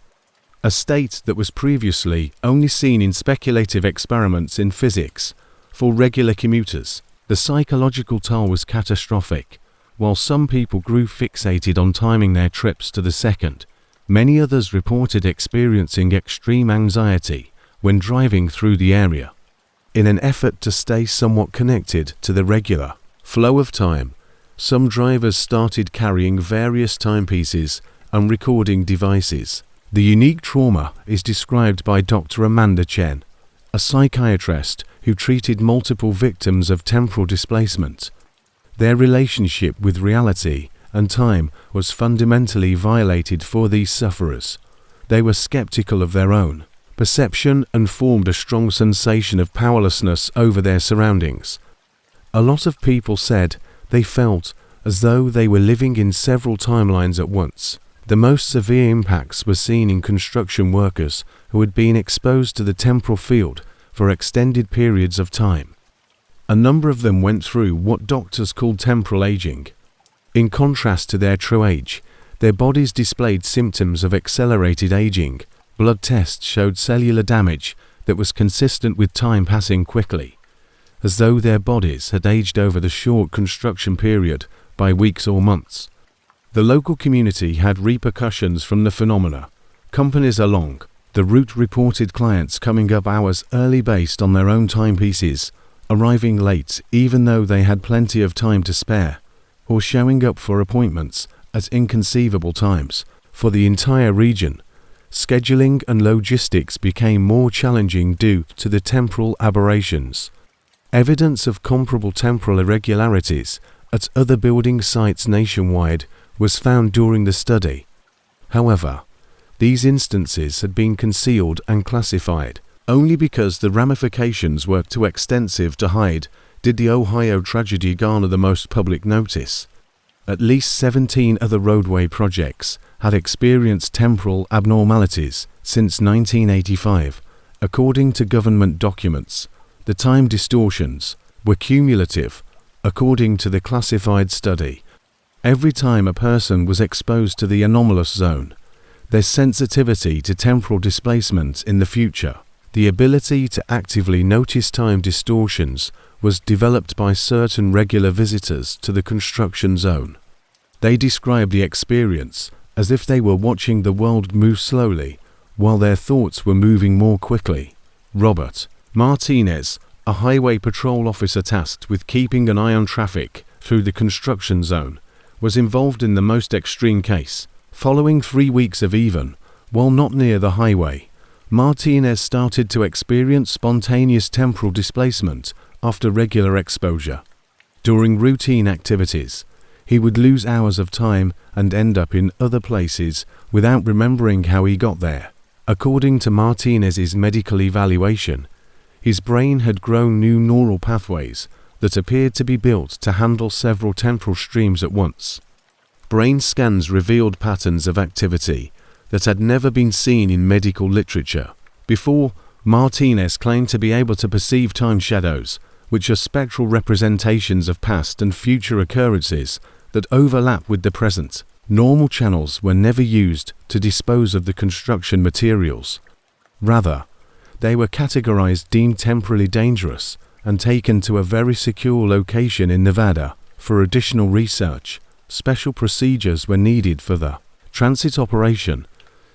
A state that was previously only seen in speculative experiments in physics for regular commuters. The psychological toll was catastrophic. While some people grew fixated on timing their trips to the second, many others reported experiencing extreme anxiety when driving through the area. In an effort to stay somewhat connected to the regular flow of time, some drivers started carrying various timepieces and recording devices. The unique trauma is described by Dr. Amanda Chen, a psychiatrist who treated multiple victims of temporal displacement. Their relationship with reality and time was fundamentally violated for these sufferers. They were skeptical of their own perception and formed a strong sensation of powerlessness over their surroundings. A lot of people said they felt as though they were living in several timelines at once. The most severe impacts were seen in construction workers who had been exposed to the temporal field for extended periods of time. A number of them went through what doctors called temporal aging. In contrast to their true age, their bodies displayed symptoms of accelerated aging. Blood tests showed cellular damage that was consistent with time passing quickly, as though their bodies had aged over the short construction period by weeks or months. The local community had repercussions from the phenomena. Companies along the route reported clients coming up hours early based on their own timepieces, arriving late even though they had plenty of time to spare, or showing up for appointments at inconceivable times. For the entire region, scheduling and logistics became more challenging due to the temporal aberrations. Evidence of comparable temporal irregularities at other building sites nationwide was found during the study. However, these instances had been concealed and classified. Only because the ramifications were too extensive to hide did the Ohio tragedy garner the most public notice. At least 17 other roadway projects had experienced temporal abnormalities since 1985. According to government documents, the time distortions were cumulative. According to the classified study, every time a person was exposed to the anomalous zone, their sensitivity to temporal displacement in the future, the ability to actively notice time distortions, was developed by certain regular visitors to the construction zone. They described the experience as if they were watching the world move slowly while their thoughts were moving more quickly. Robert Martinez, a highway patrol officer tasked with keeping an eye on traffic through the construction zone, was involved in the most extreme case. Following 3 weeks of even, while not near the highway, Martinez started to experience spontaneous temporal displacement after regular exposure. During routine activities, he would lose hours of time and end up in other places without remembering how he got there. According to Martinez's medical evaluation, his brain had grown new neural pathways that appeared to be built to handle several temporal streams at once. Brain scans revealed patterns of activity that had never been seen in medical literature before. Martinez claimed to be able to perceive time shadows, which are spectral representations of past and future occurrences that overlap with the present. Normal channels were never used to dispose of the construction materials. Rather, they were categorized deemed temporally dangerous and taken to a very secure location in Nevada for additional research. Special procedures were needed for the transit operation,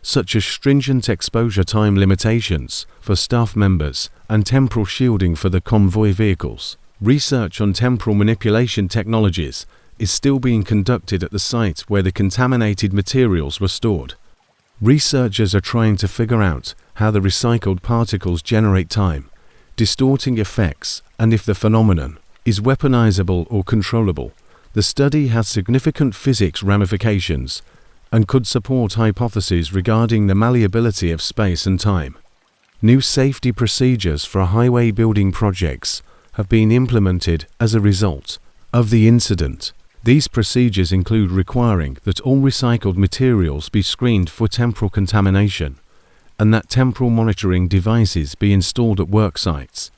such as stringent exposure time limitations for staff members and temporal shielding for the convoy vehicles. Research on temporal manipulation technologies is still being conducted at the site where the contaminated materials were stored. Researchers are trying to figure out how the recycled particles generate time, distorting effects, and if the phenomenon is weaponizable or controllable. The study has significant physics ramifications and could support hypotheses regarding the malleability of space and time. New safety procedures for highway building projects have been implemented as a result of the incident. These procedures include requiring that all recycled materials be screened for temporal contamination and that temporal monitoring devices be installed at work sites.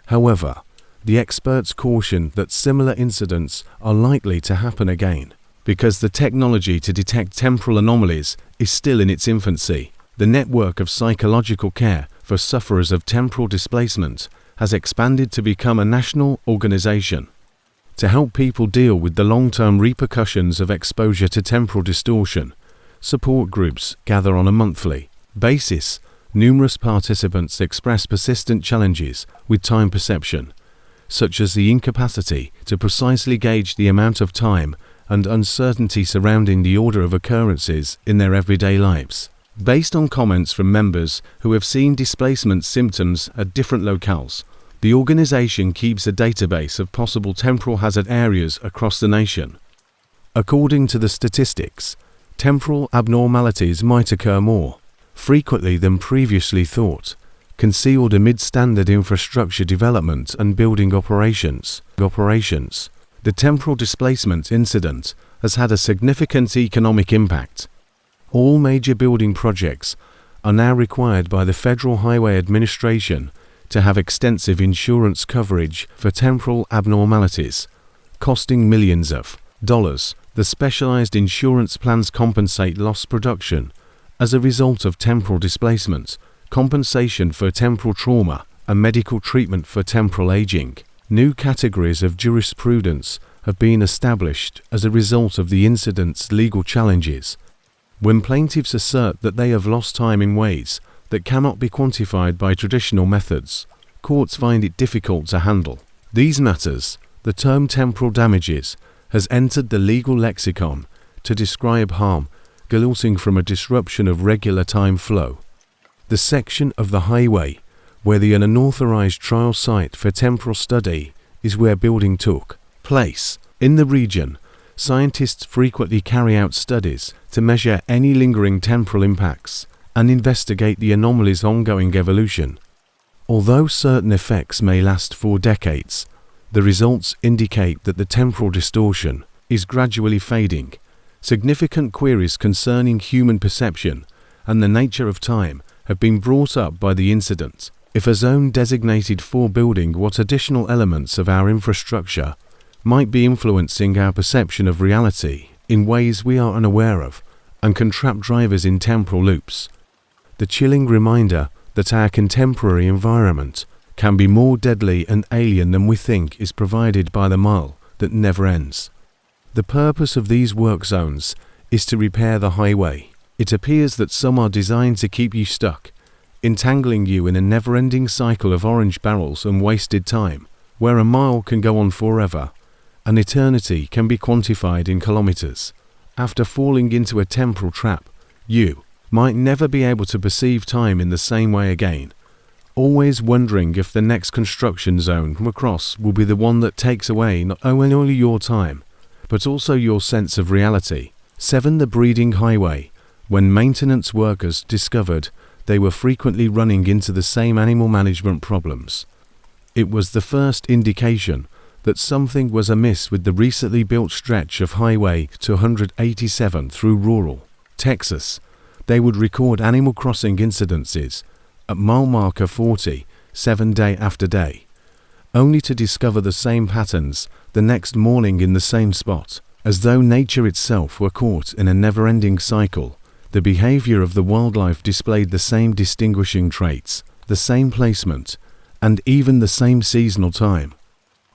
However, the experts caution that similar incidents are likely to happen again because the technology to detect temporal anomalies is still in its infancy. The network of psychological care for sufferers of temporal displacement has expanded to become a national organization. To help people deal with the long-term repercussions of exposure to temporal distortion, support groups gather on a monthly basis. Numerous participants express persistent challenges with time perception, such as the incapacity to precisely gauge the amount of time and uncertainty surrounding the order of occurrences in their everyday lives. Based on comments from members who have seen displacement symptoms at different locales, the organization keeps a database of possible temporal hazard areas across the nation. According to the statistics, temporal abnormalities might occur more frequently than previously thought, concealed amid standard infrastructure development and building operations. The temporal displacement incident has had a significant economic impact. All major building projects are now required by the Federal Highway Administration to have extensive insurance coverage for temporal abnormalities, costing millions of dollars. The specialized insurance plans compensate lost production as a result of temporal displacement, compensation for temporal trauma, and medical treatment for temporal aging. New categories of jurisprudence have been established as a result of the incident's legal challenges. When plaintiffs assert that they have lost time in ways that cannot be quantified by traditional methods, courts find it difficult to handle these matters. The term temporal damages has entered the legal lexicon to describe harm resulting from a disruption of regular time flow. The section of the highway where the unauthorized trial site for temporal study is where building took place. In the region, Scientists frequently carry out studies to measure any lingering temporal impacts and investigate the anomaly's ongoing evolution. Although certain effects may last for decades, the results indicate that the temporal distortion is gradually fading. Significant queries concerning human perception and the nature of time have been brought up by the incident. If a zone designated for building what additional elements of our infrastructure might be influencing our perception of reality in ways we are unaware of and can trap drivers in temporal loops. The chilling reminder that our contemporary environment can be more deadly and alien than we think is provided by the mile that never ends. The purpose of these work zones is to repair the highway. It appears that some are designed to keep you stuck, entangling you in a never-ending cycle of orange barrels and wasted time, where a mile can go on forever. An eternity can be quantified in kilometers. After falling into a temporal trap, you might never be able to perceive time in the same way again, always wondering if the next construction zone from across will be the one that takes away not only your time, but also your sense of reality. 7. The breeding highway. When maintenance workers discovered they were frequently running into the same animal management problems, it was the first indication that something was amiss with the recently built stretch of Highway 287 through rural Texas. They would record Animal Crossing incidences at mile marker 40, 7 day after day, only to discover the same patterns the next morning in the same spot. As though nature itself were caught in a never-ending cycle, the behavior of the wildlife displayed the same distinguishing traits, the same placement, and even the same seasonal time.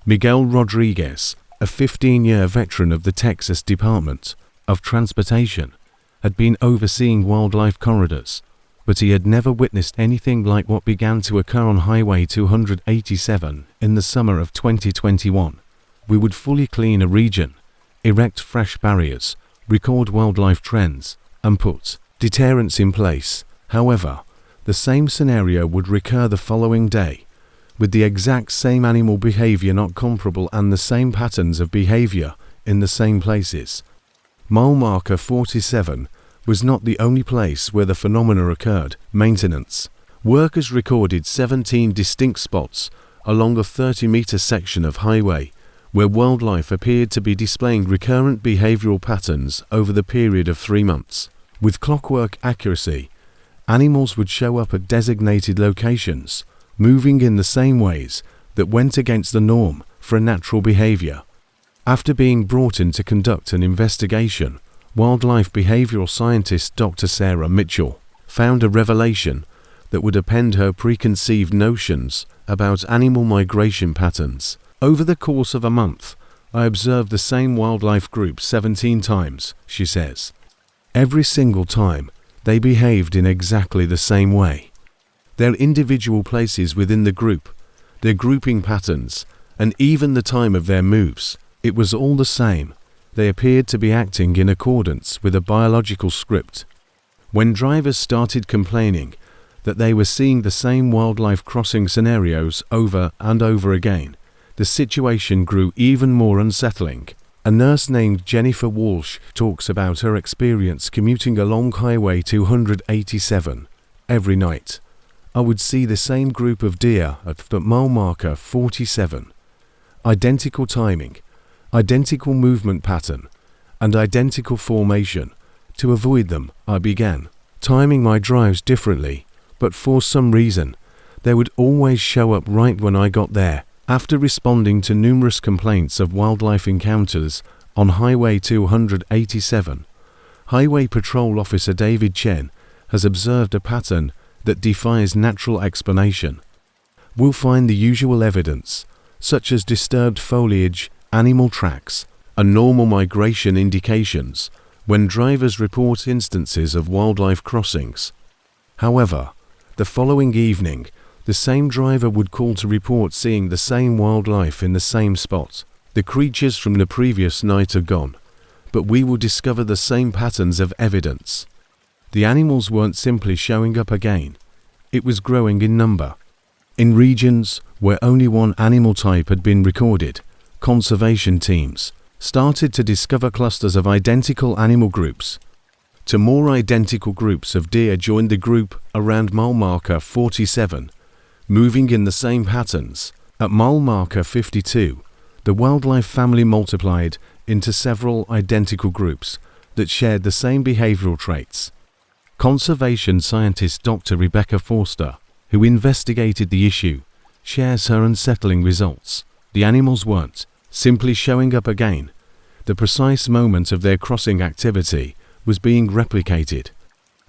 Miguel Rodriguez, a 15-year veteran of the Texas Department of Transportation, had been overseeing wildlife corridors, but he had never witnessed anything like what began to occur on Highway 287 in the summer of 2021. We would fully clean a region, erect fresh barriers, record wildlife trends, and put deterrents in place. However, the same scenario would recur the following day, with the exact same animal behavior not comparable and the same patterns of behavior in the same places. Mile marker 47 was not the only place where the phenomena occurred. Maintenance workers recorded 17 distinct spots along a 30-meter section of highway where wildlife appeared to be displaying recurrent behavioral patterns over the period of 3 months. With clockwork accuracy, animals would show up at designated locations, moving in the same ways that went against the norm for a natural behavior. After being brought in to conduct an investigation, wildlife behavioral scientist Dr. Sarah Mitchell found a revelation that would append her preconceived notions about animal migration patterns. Over the course of a month, I observed the same wildlife group 17 times, she says. Every single time, they behaved in exactly the same way. Their individual places within the group, their grouping patterns, and even the time of their moves, it was all the same. They appeared to be acting in accordance with a biological script. When drivers started complaining that they were seeing the same wildlife crossing scenarios over and over again, the situation grew even more unsettling. A nurse named Jennifer Walsh talks about her experience commuting along Highway 287 every night. I would see the same group of deer at the mile marker 47. Identical timing, identical movement pattern, and identical formation. To avoid them, I began timing my drives differently, but for some reason, they would always show up right when I got there. After responding to numerous complaints of wildlife encounters on Highway 287, Highway Patrol Officer David Chen has observed a pattern that defies natural explanation. We'll find the usual evidence, such as disturbed foliage, animal tracks, and normal migration indications when drivers report instances of wildlife crossings. However, the following evening, the same driver would call to report seeing the same wildlife in the same spot. The creatures from the previous night are gone, but we will discover the same patterns of evidence. The animals weren't simply showing up again, it was growing in number. In regions where only one animal type had been recorded, conservation teams started to discover clusters of identical animal groups. Two more identical groups of deer joined the group around mile marker 47, moving in the same patterns. At mile marker 52, the wildlife family multiplied into several identical groups that shared the same behavioral traits. Conservation scientist Dr. Rebecca Forster, who investigated the issue, shares her unsettling results. The animals weren't simply showing up again. The precise moment of their crossing activity was being replicated.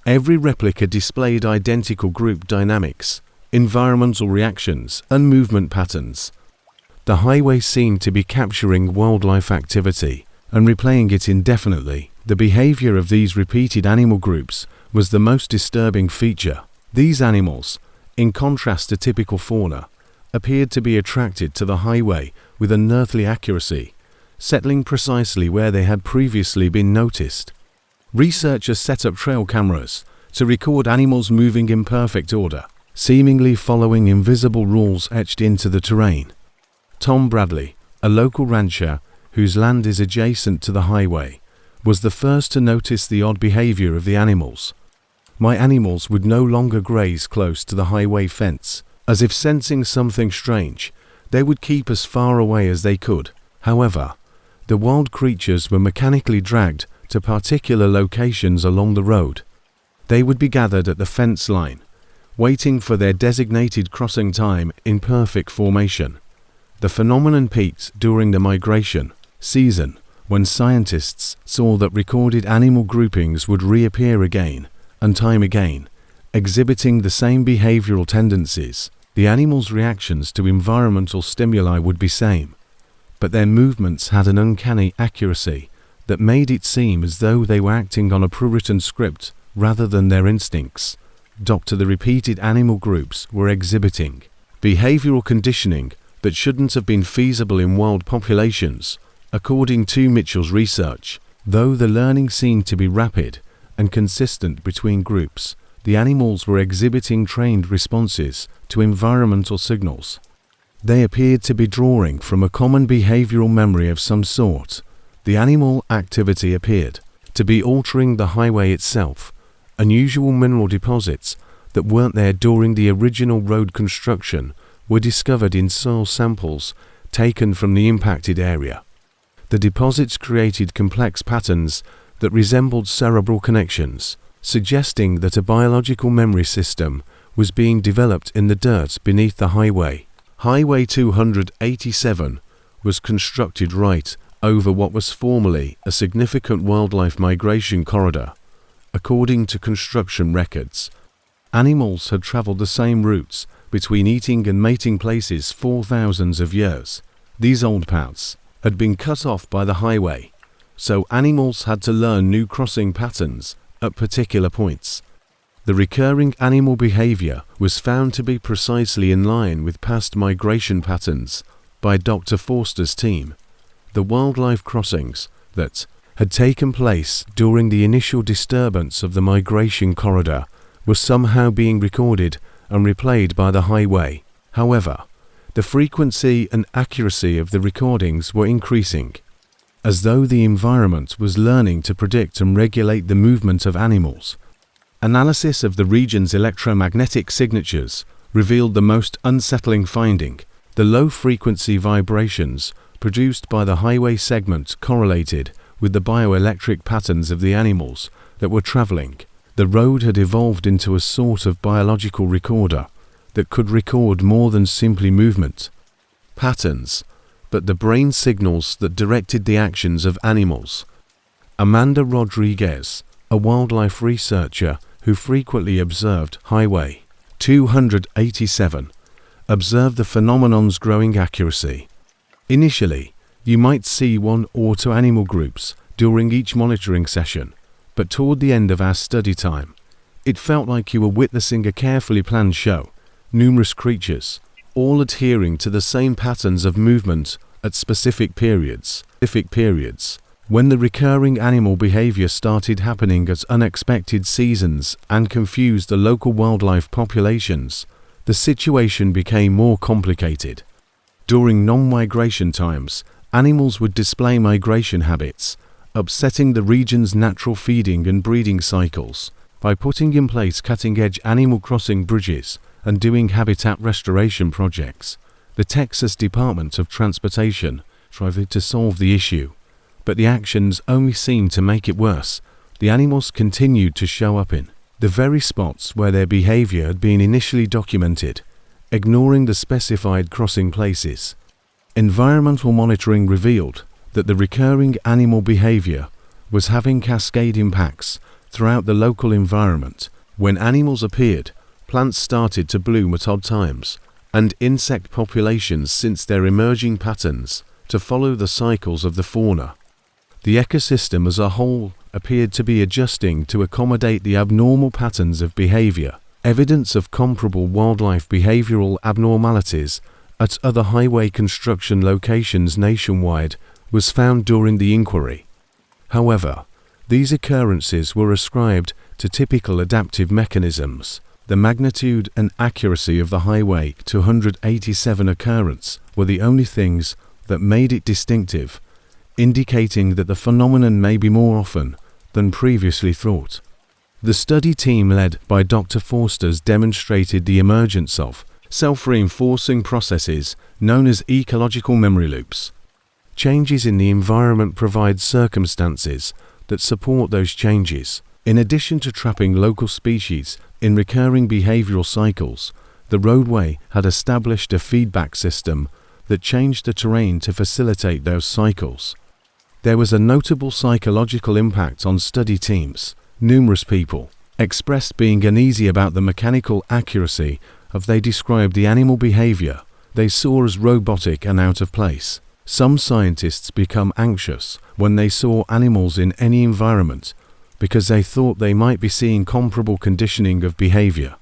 Every replica displayed identical group dynamics, environmental reactions, and movement patterns. The highway seemed to be capturing wildlife activity and replaying it indefinitely. The behavior of these repeated animal groups was the most disturbing feature. These animals, in contrast to typical fauna, appeared to be attracted to the highway with unearthly accuracy, settling precisely where they had previously been noticed. Researchers set up trail cameras to record animals moving in perfect order, seemingly following invisible rules etched into the terrain. Tom Bradley, a local rancher whose land is adjacent to the highway, was the first to notice the odd behavior of the animals. My animals would no longer graze close to the highway fence. As if sensing something strange, they would keep as far away as they could. However, the wild creatures were mechanically dragged to particular locations along the road. They would be gathered at the fence line, waiting for their designated crossing time in perfect formation. The phenomenon peaked during the migration season, when scientists saw that recorded animal groupings would reappear again and time again, exhibiting the same behavioral tendencies. The animals' reactions to environmental stimuli would be same, but their movements had an uncanny accuracy that made it seem as though they were acting on a pre-written script rather than their instincts. The repeated animal groups were exhibiting behavioral conditioning that shouldn't have been feasible in wild populations, according to Mitchell's research. Though the learning seemed to be rapid and consistent between groups, the animals were exhibiting trained responses to environmental signals. They appeared to be drawing from a common behavioral memory of some sort. The animal activity appeared to be altering the highway itself. Unusual mineral deposits that weren't there during the original road construction were discovered in soil samples taken from the impacted area. The deposits created complex patterns that resembled cerebral connections, suggesting that a biological memory system was being developed in the dirt beneath the highway. Highway 287 was constructed right over what was formerly a significant wildlife migration corridor. According to construction records, animals had traveled the same routes between eating and mating places for thousands of years. These old paths had been cut off by the highway, so animals had to learn new crossing patterns at particular points. The recurring animal behavior was found to be precisely in line with past migration patterns by Dr. Forster's team. The wildlife crossings that had taken place during the initial disturbance of the migration corridor were somehow being recorded and replayed by the highway. However, the frequency and accuracy of the recordings were increasing, as though the environment was learning to predict and regulate the movement of animals. Analysis of the region's electromagnetic signatures revealed the most unsettling finding. The low-frequency vibrations produced by the highway segment correlated with the bioelectric patterns of the animals that were traveling. The road had evolved into a sort of biological recorder that could record more than simply movement patterns, but the brain signals that directed the actions of animals. Amanda Rodriguez, a wildlife researcher who frequently observed Highway 287, observed the phenomenon's growing accuracy. Initially, you might see one or two animal groups during each monitoring session, but toward the end of our study time, it felt like you were witnessing a carefully planned show. Numerous creatures, all adhering to the same patterns of movement at specific periods. When the recurring animal behavior started happening at unexpected seasons and confused the local wildlife populations, the situation became more complicated. During non-migration times, animals would display migration habits, upsetting the region's natural feeding and breeding cycles. By putting in place cutting-edge animal crossing bridges and doing habitat restoration projects, the Texas Department of Transportation tried to solve the issue. But the actions only seemed to make it worse. The animals continued to show up in the very spots where their behavior had been initially documented, ignoring the specified crossing places. Environmental monitoring revealed that the recurring animal behavior was having cascade impacts throughout the local environment. When animals appeared, plants started to bloom at odd times, and insect populations sensed their emerging patterns to follow the cycles of the fauna. The ecosystem as a whole appeared to be adjusting to accommodate the abnormal patterns of behavior. Evidence of comparable wildlife behavioral abnormalities at other highway construction locations nationwide was found during the inquiry. However, these occurrences were ascribed to typical adaptive mechanisms. The magnitude and accuracy of the Highway 287 occurrence were the only things that made it distinctive, indicating that the phenomenon may be more often than previously thought. The study team led by Dr. Forsters demonstrated the emergence of self-reinforcing processes known as ecological memory loops. Changes in the environment provide circumstances that support those changes. In addition to trapping local species in recurring behavioral cycles, the roadway had established a feedback system that changed the terrain to facilitate those cycles. There was a notable psychological impact on study teams. Numerous people expressed being uneasy about the mechanical accuracy of they described the animal behavior they saw as robotic and out of place. Some scientists become anxious when they saw animals in any environment because they thought they might be seeing comparable conditioning of behavior.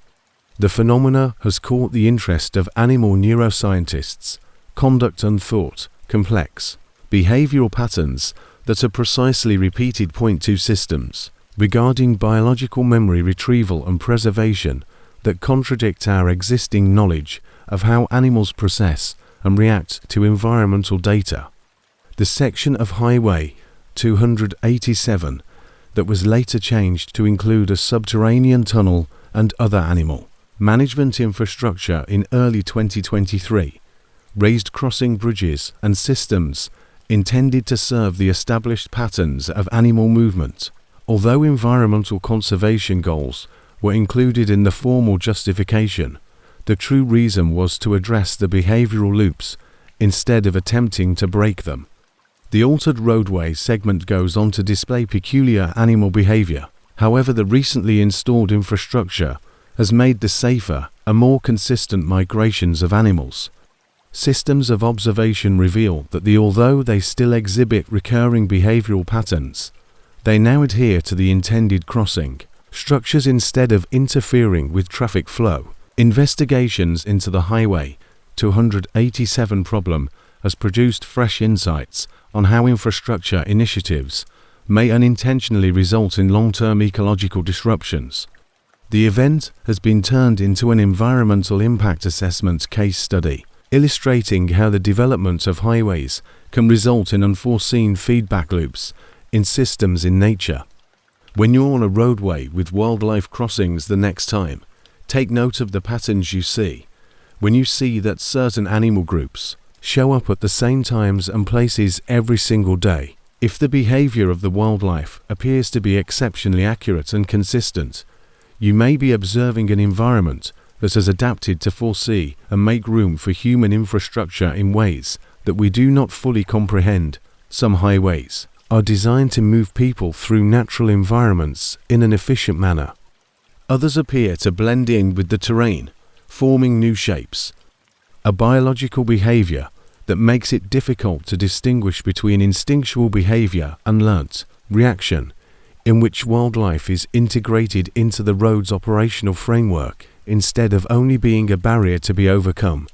The phenomena has caught the interest of animal neuroscientists. Conduct and thought, complex, behavioral patterns that are precisely repeated point to systems regarding biological memory retrieval and preservation that contradict our existing knowledge of how animals process and react to environmental data. The section of Highway 287 that was later changed to include a subterranean tunnel and other animal management infrastructure in early 2023 raised crossing bridges and systems intended to serve the established patterns of animal movement. Although environmental conservation goals were included in the formal justification, the true reason was to address the behavioral loops instead of attempting to break them. The altered roadway segment goes on to display peculiar animal behavior. However, the recently installed infrastructure has made the safer and more consistent migrations of animals. Systems of observation reveal that although they still exhibit recurring behavioral patterns, they now adhere to the intended crossing structures instead of interfering with traffic flow. Investigations into the Highway 287 problem has produced fresh insights on how infrastructure initiatives may unintentionally result in long-term ecological disruptions. The event has been turned into an environmental impact assessment case study, illustrating how the development of highways can result in unforeseen feedback loops in systems in nature. When you're on a roadway with wildlife crossings the next time, take note of the patterns you see. When you see that certain animal groups show up at the same times and places every single day, if the behavior of the wildlife appears to be exceptionally accurate and consistent, you may be observing an environment that has adapted to foresee and make room for human infrastructure in ways that we do not fully comprehend. Some highways are designed to move people through natural environments in an efficient manner. Others appear to blend in with the terrain, forming new shapes. A biological behavior that makes it difficult to distinguish between instinctual behavior and learnt reaction, in which wildlife is integrated into the road's operational framework instead of only being a barrier to be overcome.